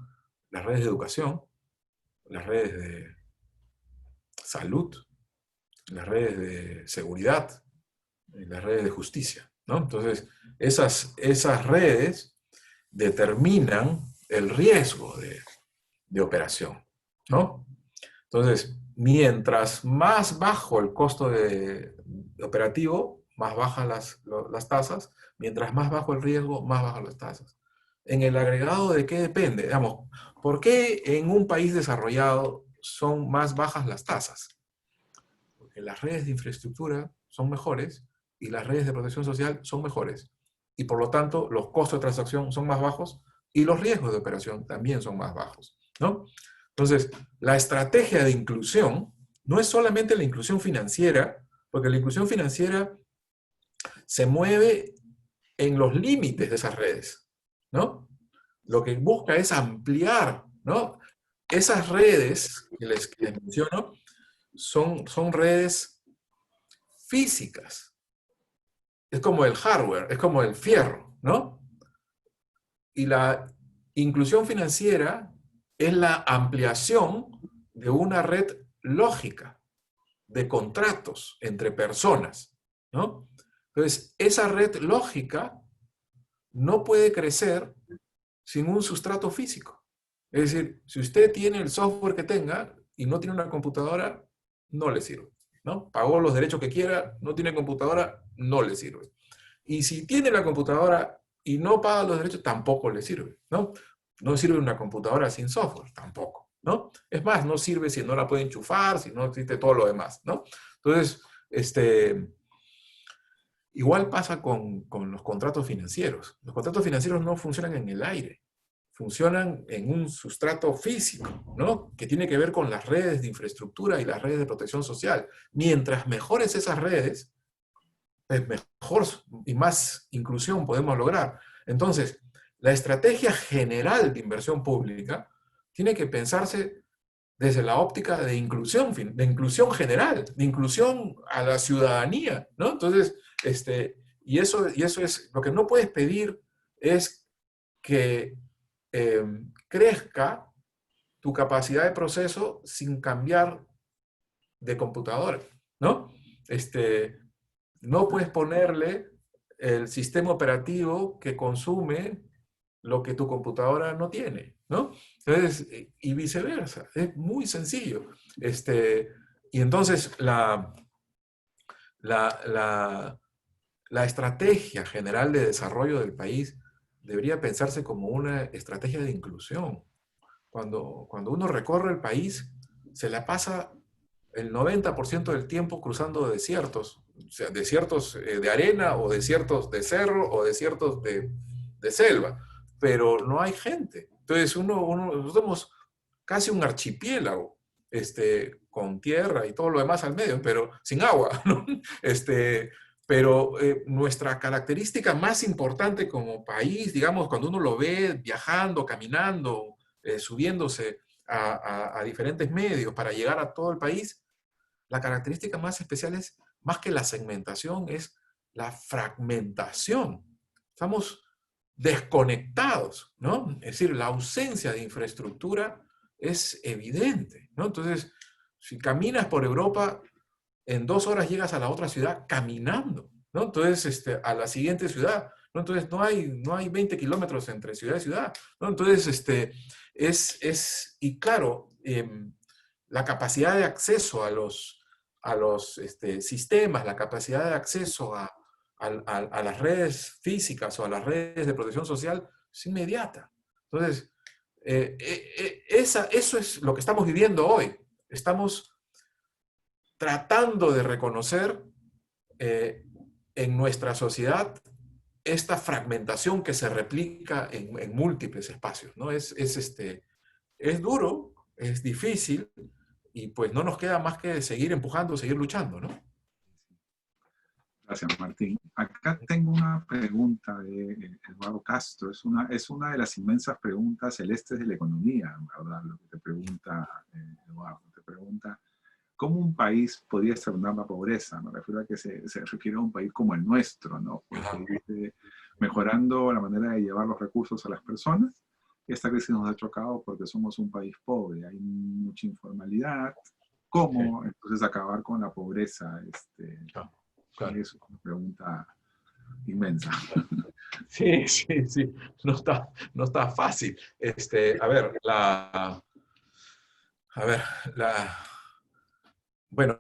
las redes de educación, las redes de salud, las redes de seguridad, y las redes de justicia, ¿no? Entonces, esas redes determinan el riesgo de operación, ¿no? Entonces, mientras más bajo el costo de operativo, más bajas las tasas, mientras más bajo el riesgo, más bajas las tasas. ¿En el agregado de qué depende? Digamos, ¿por qué en un país desarrollado son más bajas las tasas? Porque las redes de infraestructura son mejores y las redes de protección social son mejores. Y por lo tanto, los costos de transacción son más bajos y los riesgos de operación también son más bajos, ¿no? Entonces, la estrategia de inclusión no es solamente la inclusión financiera, porque la inclusión financiera se mueve en los límites de esas redes, ¿no? Lo que busca es ampliar, ¿no? Esas redes que les menciono son redes físicas. Es como el hardware, es como el fierro, ¿no? Y la inclusión financiera es la ampliación de una red lógica de contratos entre personas, ¿no? Entonces, esa red lógica no puede crecer sin un sustrato físico. Es decir, si usted tiene el software que tenga y no tiene una computadora, no le sirve, ¿no? Pagó los derechos que quiera, no tiene computadora, no le sirve. Y si tiene la computadora y no paga los derechos, tampoco le sirve, ¿no? No sirve una computadora sin software, tampoco, ¿no? Es más, no sirve si no la puede enchufar, si no existe todo lo demás, ¿no? Entonces, igual pasa con los contratos financieros. Los contratos financieros no funcionan en el aire, funcionan en un sustrato físico, ¿no? Que tiene que ver con las redes de infraestructura y las redes de protección social. Mientras mejores esas redes, pues mejor y más inclusión podemos lograr. Entonces, la estrategia general de inversión pública tiene que pensarse desde la óptica de inclusión general, de inclusión a la ciudadanía, ¿no? Entonces, y eso es, lo que no puedes pedir es que crezca tu capacidad de proceso sin cambiar de computadora, ¿no? No puedes ponerle el sistema operativo que consume lo que tu computadora no tiene, ¿no? Entonces, y viceversa, es muy sencillo. Y entonces la estrategia general de desarrollo del país debería pensarse como una estrategia de inclusión. Cuando uno recorre el país, se la pasa el 90% del tiempo cruzando desiertos, o sea, desiertos de arena o desiertos de cerro o desiertos de selva, pero no hay gente. Entonces nosotros somos casi un archipiélago, con tierra y todo lo demás al medio, pero sin agua, ¿no? Pero nuestra característica más importante como país, digamos, cuando uno lo ve viajando, caminando, subiéndose a diferentes medios para llegar a todo el país, la característica más especial es, más que la segmentación, es la fragmentación. Estamos desconectados, ¿no? Es decir, la ausencia de infraestructura es evidente, ¿no? Entonces, si caminas por Europa, en 2 horas llegas a la otra ciudad caminando, ¿no? Entonces, a la siguiente ciudad, ¿no? Entonces, no hay 20 kilómetros entre ciudad y ciudad, ¿no? Entonces, y claro, la capacidad de acceso a los sistemas, la capacidad de acceso a las redes físicas o a las redes de protección social es inmediata. Entonces, eso es lo que estamos viviendo hoy. Estamos tratando de reconocer en nuestra sociedad esta fragmentación que se replica en múltiples espacios, ¿no? Es duro, es difícil, y pues no nos queda más que seguir empujando, seguir luchando, ¿no? Gracias, Martín. Acá tengo una pregunta de Eduardo Castro. Es una de las inmensas preguntas celestes de la economía, ¿verdad? Lo que te pregunta Eduardo. Te pregunta, ¿cómo un país podría exterminar la pobreza? Me refiero a que se refiere a un país como el nuestro, ¿no? Porque mejorando la manera de llevar los recursos a las personas. Esta crisis nos ha chocado porque somos un país pobre, hay mucha informalidad. ¿Cómo entonces acabar con la pobreza? Claro. Es una pregunta inmensa. Sí, sí, sí. No está fácil. Bueno,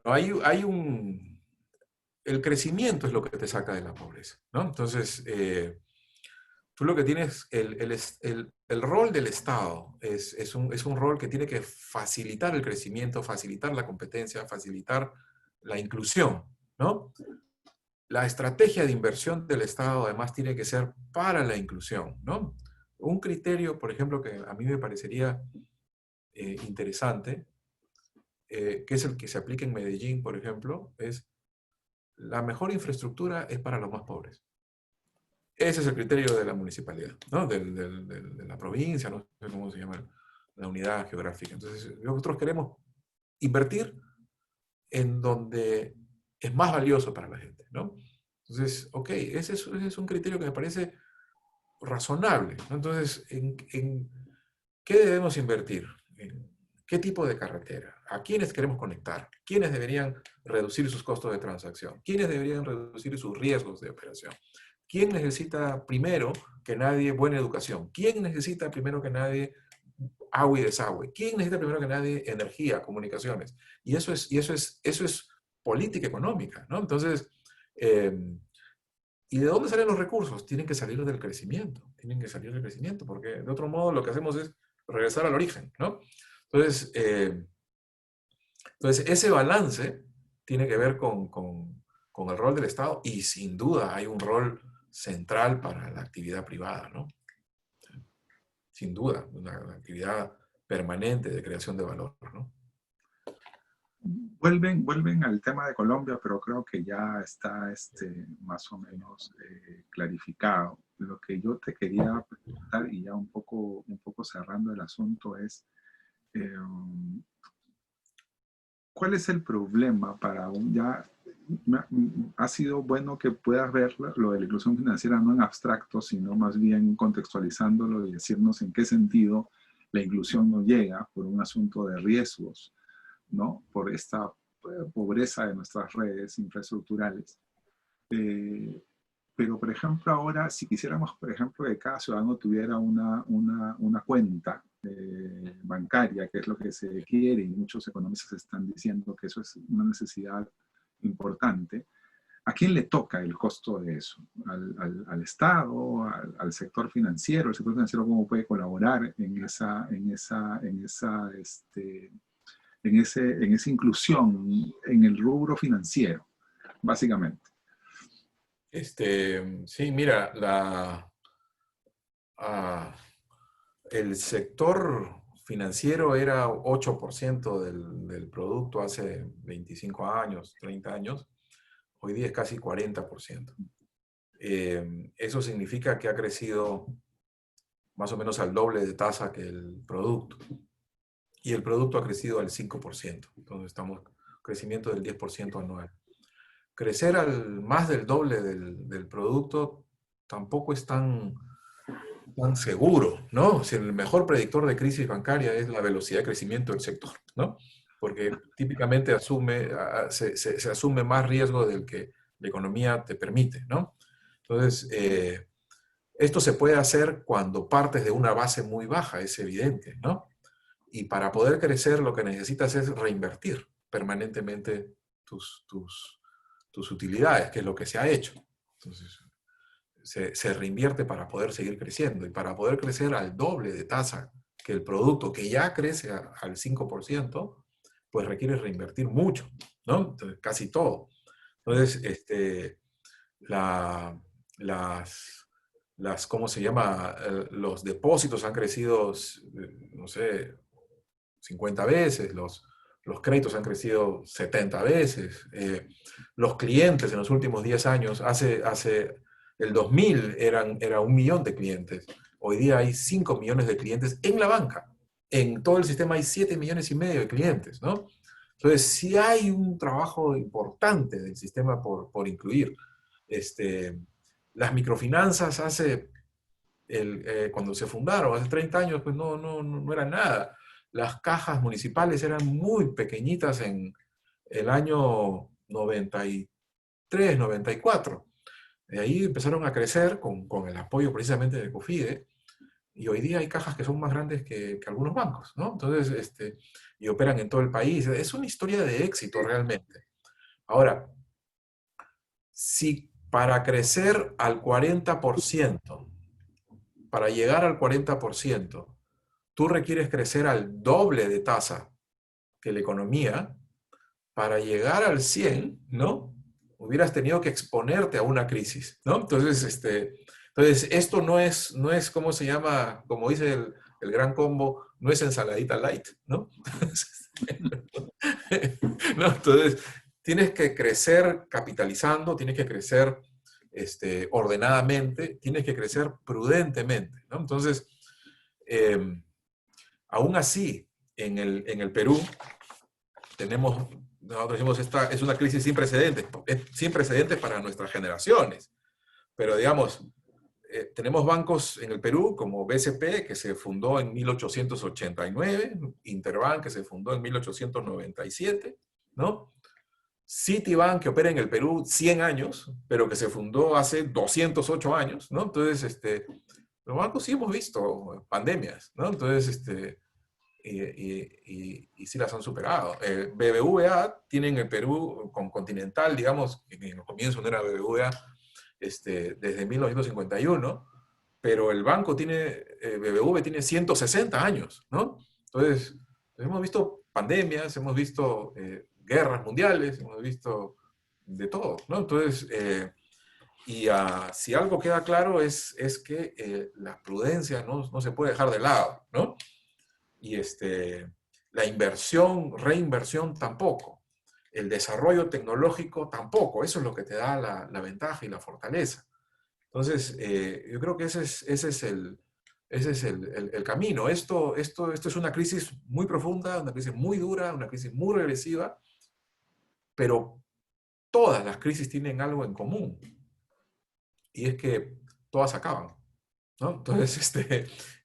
el crecimiento es lo que te saca de la pobreza, ¿no? Entonces, tú lo que tienes, el rol del Estado es un rol que tiene que facilitar el crecimiento, facilitar la competencia, facilitar la inclusión, ¿no? La estrategia de inversión del Estado además tiene que ser para la inclusión, ¿no? Un criterio, por ejemplo, que a mí me parecería interesante, que es el que se aplica en Medellín, por ejemplo, es la mejor infraestructura es para los más pobres. Ese es el criterio de la municipalidad, ¿no? De la provincia, no sé cómo se llama la unidad geográfica. Entonces, nosotros queremos invertir en donde es más valioso para la gente, ¿no? Entonces, ok, ese es un criterio que me parece razonable, ¿no? Entonces, ¿en qué debemos invertir? ¿En qué tipo de carretera? ¿A quiénes queremos conectar? ¿Quiénes deberían reducir sus costos de transacción? ¿Quiénes deberían reducir sus riesgos de operación? ¿Quién necesita primero que nadie buena educación? ¿Quién necesita primero que nadie agua y desagüe? ¿Quién necesita primero que nadie energía, comunicaciones? Y eso es política económica, ¿no? Entonces, ¿y de dónde salen los recursos? Tienen que salir del crecimiento, porque de otro modo lo que hacemos es regresar al origen, ¿no? Entonces, ese balance tiene que ver con el rol del Estado, y sin duda hay un rol central para la actividad privada, ¿no? Sin duda, una actividad permanente de creación de valor, ¿no? Vuelven al tema de Colombia, pero creo que ya está más o menos clarificado. Lo que yo te quería preguntar, y ya un poco cerrando el asunto, es ¿cuál es el problema para ha sido bueno que puedas ver lo de la inclusión financiera no en abstracto, sino más bien contextualizándolo y decirnos en qué sentido la inclusión no llega por un asunto de riesgos, ¿no? Por esta pobreza de nuestras redes infraestructurales. Pero, por ejemplo, ahora, si quisiéramos, por ejemplo, que cada ciudadano tuviera una cuenta bancaria, que es lo que se quiere, y muchos economistas están diciendo que eso es una necesidad importante, ¿a quién le toca el costo de eso? ¿Al Estado? ¿Al sector financiero? ¿El sector financiero cómo puede colaborar en esa inclusión en el rubro financiero, básicamente? Sí, mira, el sector financiero era 8% del producto hace 25 años, 30 años. Hoy día es casi 40%. Eso significa que ha crecido más o menos al doble de tasa que el producto. Y el producto ha crecido al 5%. Entonces estamos crecimiento del 10% anual. Crecer al más del doble del producto tampoco es tan seguro, ¿no? Si el mejor predictor de crisis bancaria es la velocidad de crecimiento del sector, ¿no? Porque típicamente se asume más riesgo del que la economía te permite, ¿no? Entonces, esto se puede hacer cuando partes de una base muy baja, es evidente, ¿no? Y para poder crecer lo que necesitas es reinvertir permanentemente tus utilidades, que es lo que se ha hecho. Entonces, se reinvierte para poder seguir creciendo, y para poder crecer al doble de tasa que el producto, que ya crece al 5%, pues requiere reinvertir mucho, ¿no? Entonces, casi todo. Entonces, ¿cómo se llama? Los depósitos han crecido, no sé, 50 veces, los créditos han crecido 70 veces, los clientes en los últimos 10 años, hace el 2000 era 1 millón de clientes, hoy día hay 5 millones de clientes en la banca, en todo el sistema hay 7,5 millones de clientes, ¿no? Entonces, sí hay un trabajo importante del sistema por incluir. Las microfinanzas cuando se fundaron, hace 30 años, pues no era nada. Las cajas municipales eran muy pequeñitas en el año 93, 94. De ahí empezaron a crecer con el apoyo precisamente de COFIDE, y hoy día hay cajas que son más grandes que algunos bancos, ¿no? Entonces, y operan en todo el país. Es una historia de éxito realmente. Ahora, si para crecer al 40%, para llegar al 40%, tú requieres crecer al doble de tasa que la economía, para llegar al 100, ¿no? Hubieras tenido que exponerte a una crisis, ¿no? Entonces, esto no es, ¿cómo se llama? Como dice el gran combo, no es ensaladita light, ¿no? ¿No? Entonces, tienes que crecer capitalizando, tienes que crecer ordenadamente, tienes que crecer prudentemente, ¿no? Entonces, aún así, en el Perú, nosotros decimos, esta es una crisis sin precedentes para nuestras generaciones. Pero digamos, tenemos bancos en el Perú como BCP, que se fundó en 1889, Interbank, que se fundó en 1897, ¿no? Citibank, que opera en el Perú 100 años, pero que se fundó hace 208 años, ¿no? Entonces, los bancos sí hemos visto pandemias, ¿no? Entonces, y sí las han superado. BBVA tiene en el Perú, con Continental, digamos, que en el comienzo no era BBVA, desde 1951, pero el banco tiene, BBV tiene 160 años, ¿no? Entonces, hemos visto pandemias, hemos visto guerras mundiales, hemos visto de todo, ¿no? Entonces, si algo queda claro es que la prudencia no se puede dejar de lado, ¿no? Y la inversión, reinversión tampoco. El desarrollo tecnológico tampoco. Eso es lo que te da la ventaja y la fortaleza. Entonces, yo creo que ese es el camino. Esto es una crisis muy profunda, una crisis muy dura, una crisis muy regresiva, pero todas las crisis tienen algo en común, y es que todas acaban, ¿no? Entonces,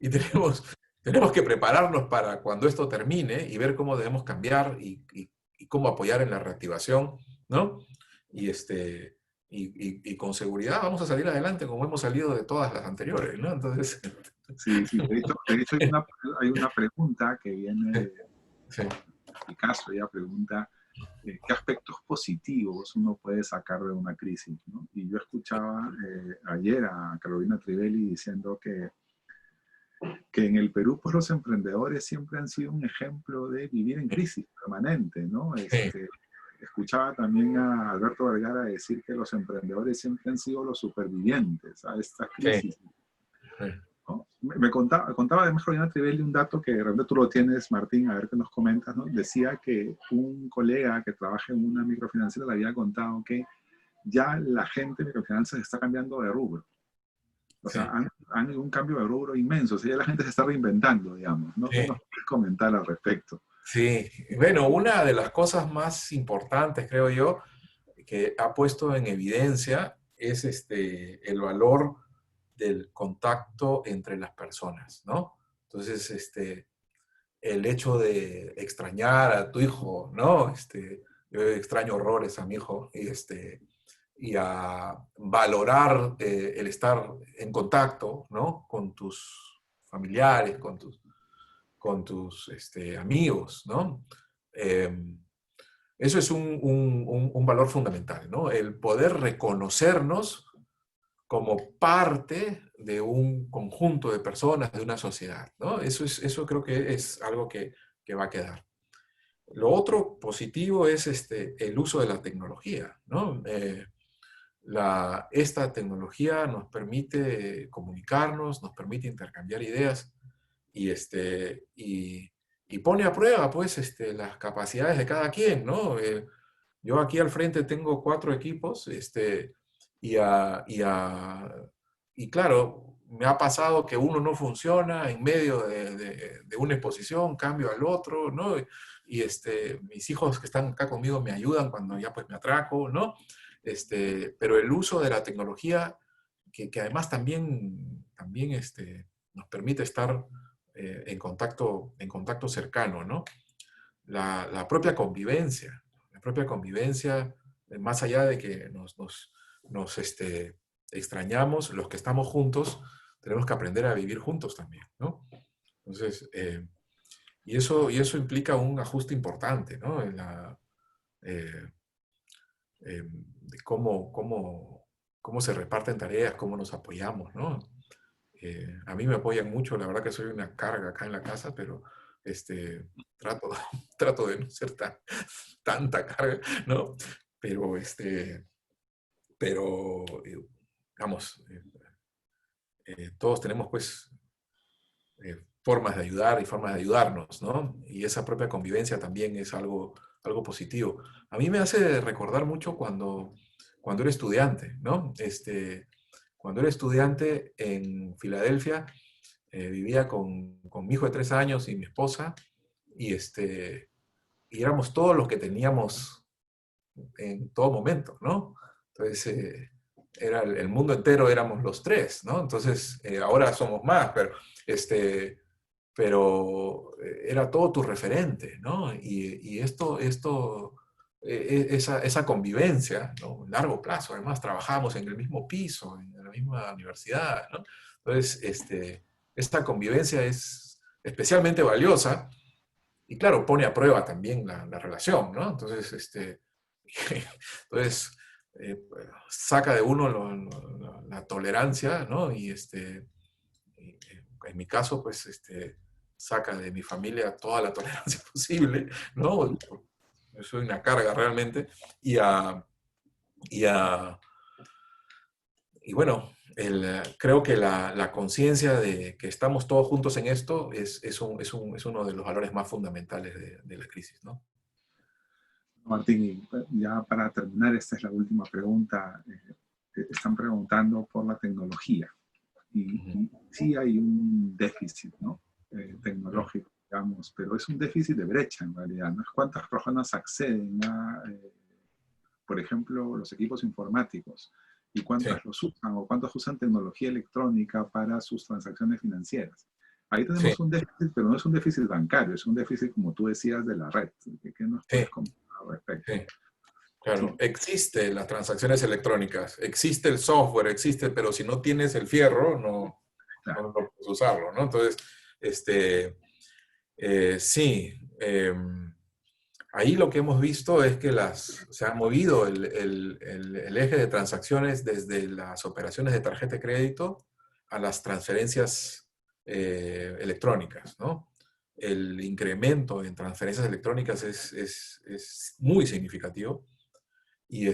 y tenemos que prepararnos para cuando esto termine y ver cómo debemos cambiar y cómo apoyar en la reactivación, ¿no? Y, y con seguridad vamos a salir adelante como hemos salido de todas las anteriores, ¿no? Entonces... Sí, sí, de hecho hay una pregunta que viene de Sí. Picasso. Ella pregunta, ¿qué aspectos positivos uno puede sacar de una crisis, ¿no? Y yo escuchaba ayer a Carolina Trivelli diciendo que en el Perú, pues los emprendedores siempre han sido un ejemplo de vivir en crisis permanente, ¿no? Sí. Escuchaba también a Alberto Vergara decir que los emprendedores siempre han sido los supervivientes a estas crisis. Sí. ¿No? Me contaba además Carolina Trivelli un dato que realmente tú lo tienes, Martín, a ver qué nos comentas, ¿no? Decía que un colega que trabaja en una microfinanciera le había contado que ya la gente de microfinanzas está cambiando de rubro. O sea, han ido un cambio de rubro inmenso. O sea, ya la gente se está reinventando, digamos, ¿no? Sí. ¿Qué nos puedes comentar al respecto? Sí, bueno, una de las cosas más importantes, creo yo, que ha puesto en evidencia es el valor del contacto entre las personas, ¿no? Entonces, el hecho de extrañar a tu hijo, ¿no? Yo extraño horrores a mi hijo, y a valorar el estar en contacto, ¿no? Con tus familiares, con tus amigos, ¿no? Eso es un valor fundamental, ¿no? El poder reconocernos como parte de un conjunto de personas, de una sociedad, ¿no? Eso creo que es algo que va a quedar. Lo otro positivo es el uso de la tecnología, ¿no? Esta tecnología nos permite comunicarnos, nos permite intercambiar ideas y, y pone a prueba, pues, las capacidades de cada quien, ¿no? Yo aquí al frente tengo 4 equipos, y, y claro, me ha pasado que uno no funciona en medio de una exposición, cambio al otro, ¿no? Y mis hijos que están acá conmigo me ayudan cuando ya pues me atraco, ¿no? Pero el uso de la tecnología, que además también nos permite estar en contacto cercano, ¿no? La propia convivencia, más allá de que nos extrañamos, los que estamos juntos, tenemos que aprender a vivir juntos también, ¿no? Entonces, y eso implica un ajuste importante, ¿no? En de cómo se reparten tareas, cómo nos apoyamos, ¿no? A mí me apoyan mucho, la verdad que soy una carga acá en la casa, pero trato, trato de no ser tanta carga, ¿no? Pero, vamos, todos tenemos pues formas de ayudar y formas de ayudarnos, ¿no? Y esa propia convivencia también es algo positivo. A mí me hace recordar mucho cuando era estudiante, ¿no? Cuando era estudiante en Filadelfia, vivía con mi hijo de 3 años y mi esposa, y, y éramos todos los que teníamos en todo momento, ¿no? Entonces, era el mundo entero, éramos los 3, ¿no? Entonces, ahora somos más, pero era todo tu referente, ¿no? Y esto esa convivencia, ¿no? A largo plazo, además trabajamos en el mismo piso, en la misma universidad, ¿no? Entonces, esta convivencia es especialmente valiosa y claro, pone a prueba también la relación, ¿no? Entonces, entonces saca de uno la tolerancia, ¿no? Y, en mi caso, pues, saca de mi familia toda la tolerancia posible, ¿no? Yo soy una carga realmente. Y, a, y, a, y bueno, creo que la conciencia de que estamos todos juntos en esto es uno de los valores más fundamentales de la crisis, ¿no? Martín, y ya para terminar, esta es la última pregunta. Están preguntando por la tecnología. Y sí hay un déficit, ¿no? Tecnológico, digamos, pero es un déficit de brecha en realidad, ¿no? Es cuántas personas acceden a, por ejemplo, los equipos informáticos y Sí, cuántas los usan o cuántos usan tecnología electrónica para sus transacciones financieras. Ahí sí, tenemos un déficit, pero no es un déficit bancario, es un déficit, como tú decías, de la red. ¿Qué nos sí, puedes comentar al respecto? sí. Claro, Sí, existen las transacciones electrónicas, existe el software, existe, pero si no tienes el fierro, no claro. puedes usarlo, ¿no? Entonces, sí, ahí lo que hemos visto es que se ha movido el eje de transacciones desde las operaciones de tarjeta de crédito a las transferencias electrónicas, ¿no? El incremento en transferencias electrónicas es muy significativo y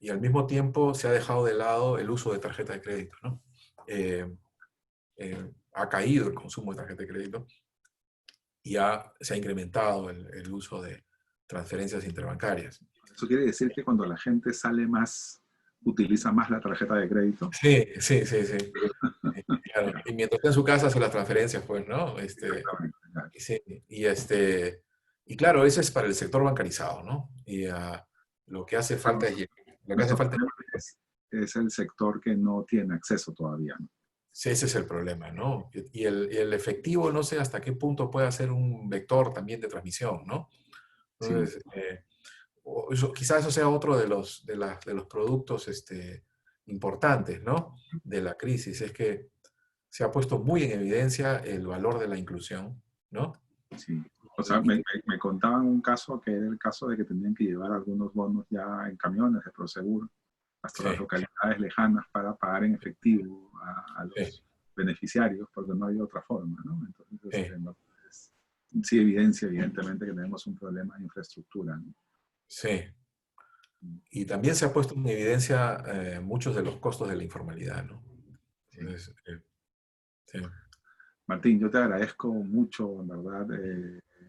al mismo tiempo se ha dejado de lado el uso de tarjeta de crédito, ¿no? Ha caído el consumo de tarjeta de crédito y se ha incrementado el uso de transferencias interbancarias. Eso quiere decir que cuando la gente sale más, utiliza más la tarjeta de crédito. Sí, sí, sí, sí. Claro. Y mientras está en su casa hace las transferencias, pues, ¿no? Exactamente. Claro. Y sí, y claro, ese es para el sector bancarizado, ¿no? Y lo que hace falta Pero es, lo que hace nuestro falta problema es el sector que no tiene acceso todavía, ¿no? sí, ese es el problema, ¿no? Y el efectivo, no sé hasta qué punto puede ser un vector también de transmisión, ¿no? Sí. Entonces, quizás eso sea otro de los productos importantes, ¿no? De la crisis, es que se ha puesto muy en evidencia el valor de la inclusión, ¿no? Sí. O sea, Y me contaban un caso que era el caso de que tenían que llevar algunos bonos ya en camiones de Prosegur hasta las sí, localidades lejanas para pagar en efectivo a sí, los beneficiarios, porque no había otra forma, ¿no? Entonces, sí, no, sí evidencia evidentemente que tenemos un problema de infraestructura, ¿no? sí. Y también se ha puesto en evidencia muchos de los costos de la informalidad, ¿no? Sí. Entonces, sí, Martín, yo te agradezco mucho, en verdad,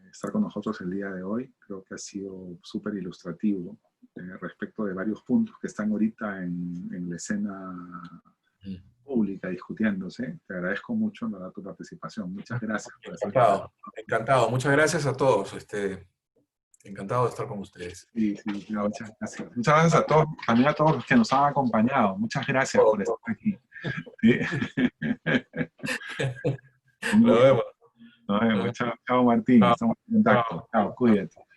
estar con nosotros el día de hoy. Creo que ha sido súper ilustrativo respecto de varios puntos que están ahorita en la escena mm, pública discutiéndose. Te agradezco mucho, en verdad, tu participación. Muchas gracias por estar acá. encantado, encantado. Muchas gracias a todos. Encantado de estar con ustedes. Sí, sí, sí, muchas gracias. Muchas gracias a todos, también a todos los que nos han acompañado. Muchas gracias por estar aquí. Sí. Un Nos gusto. vemos. Nos vemos. Chao, chao, Martín. Chao, Estamos en contacto. chao. Chao, cuídate.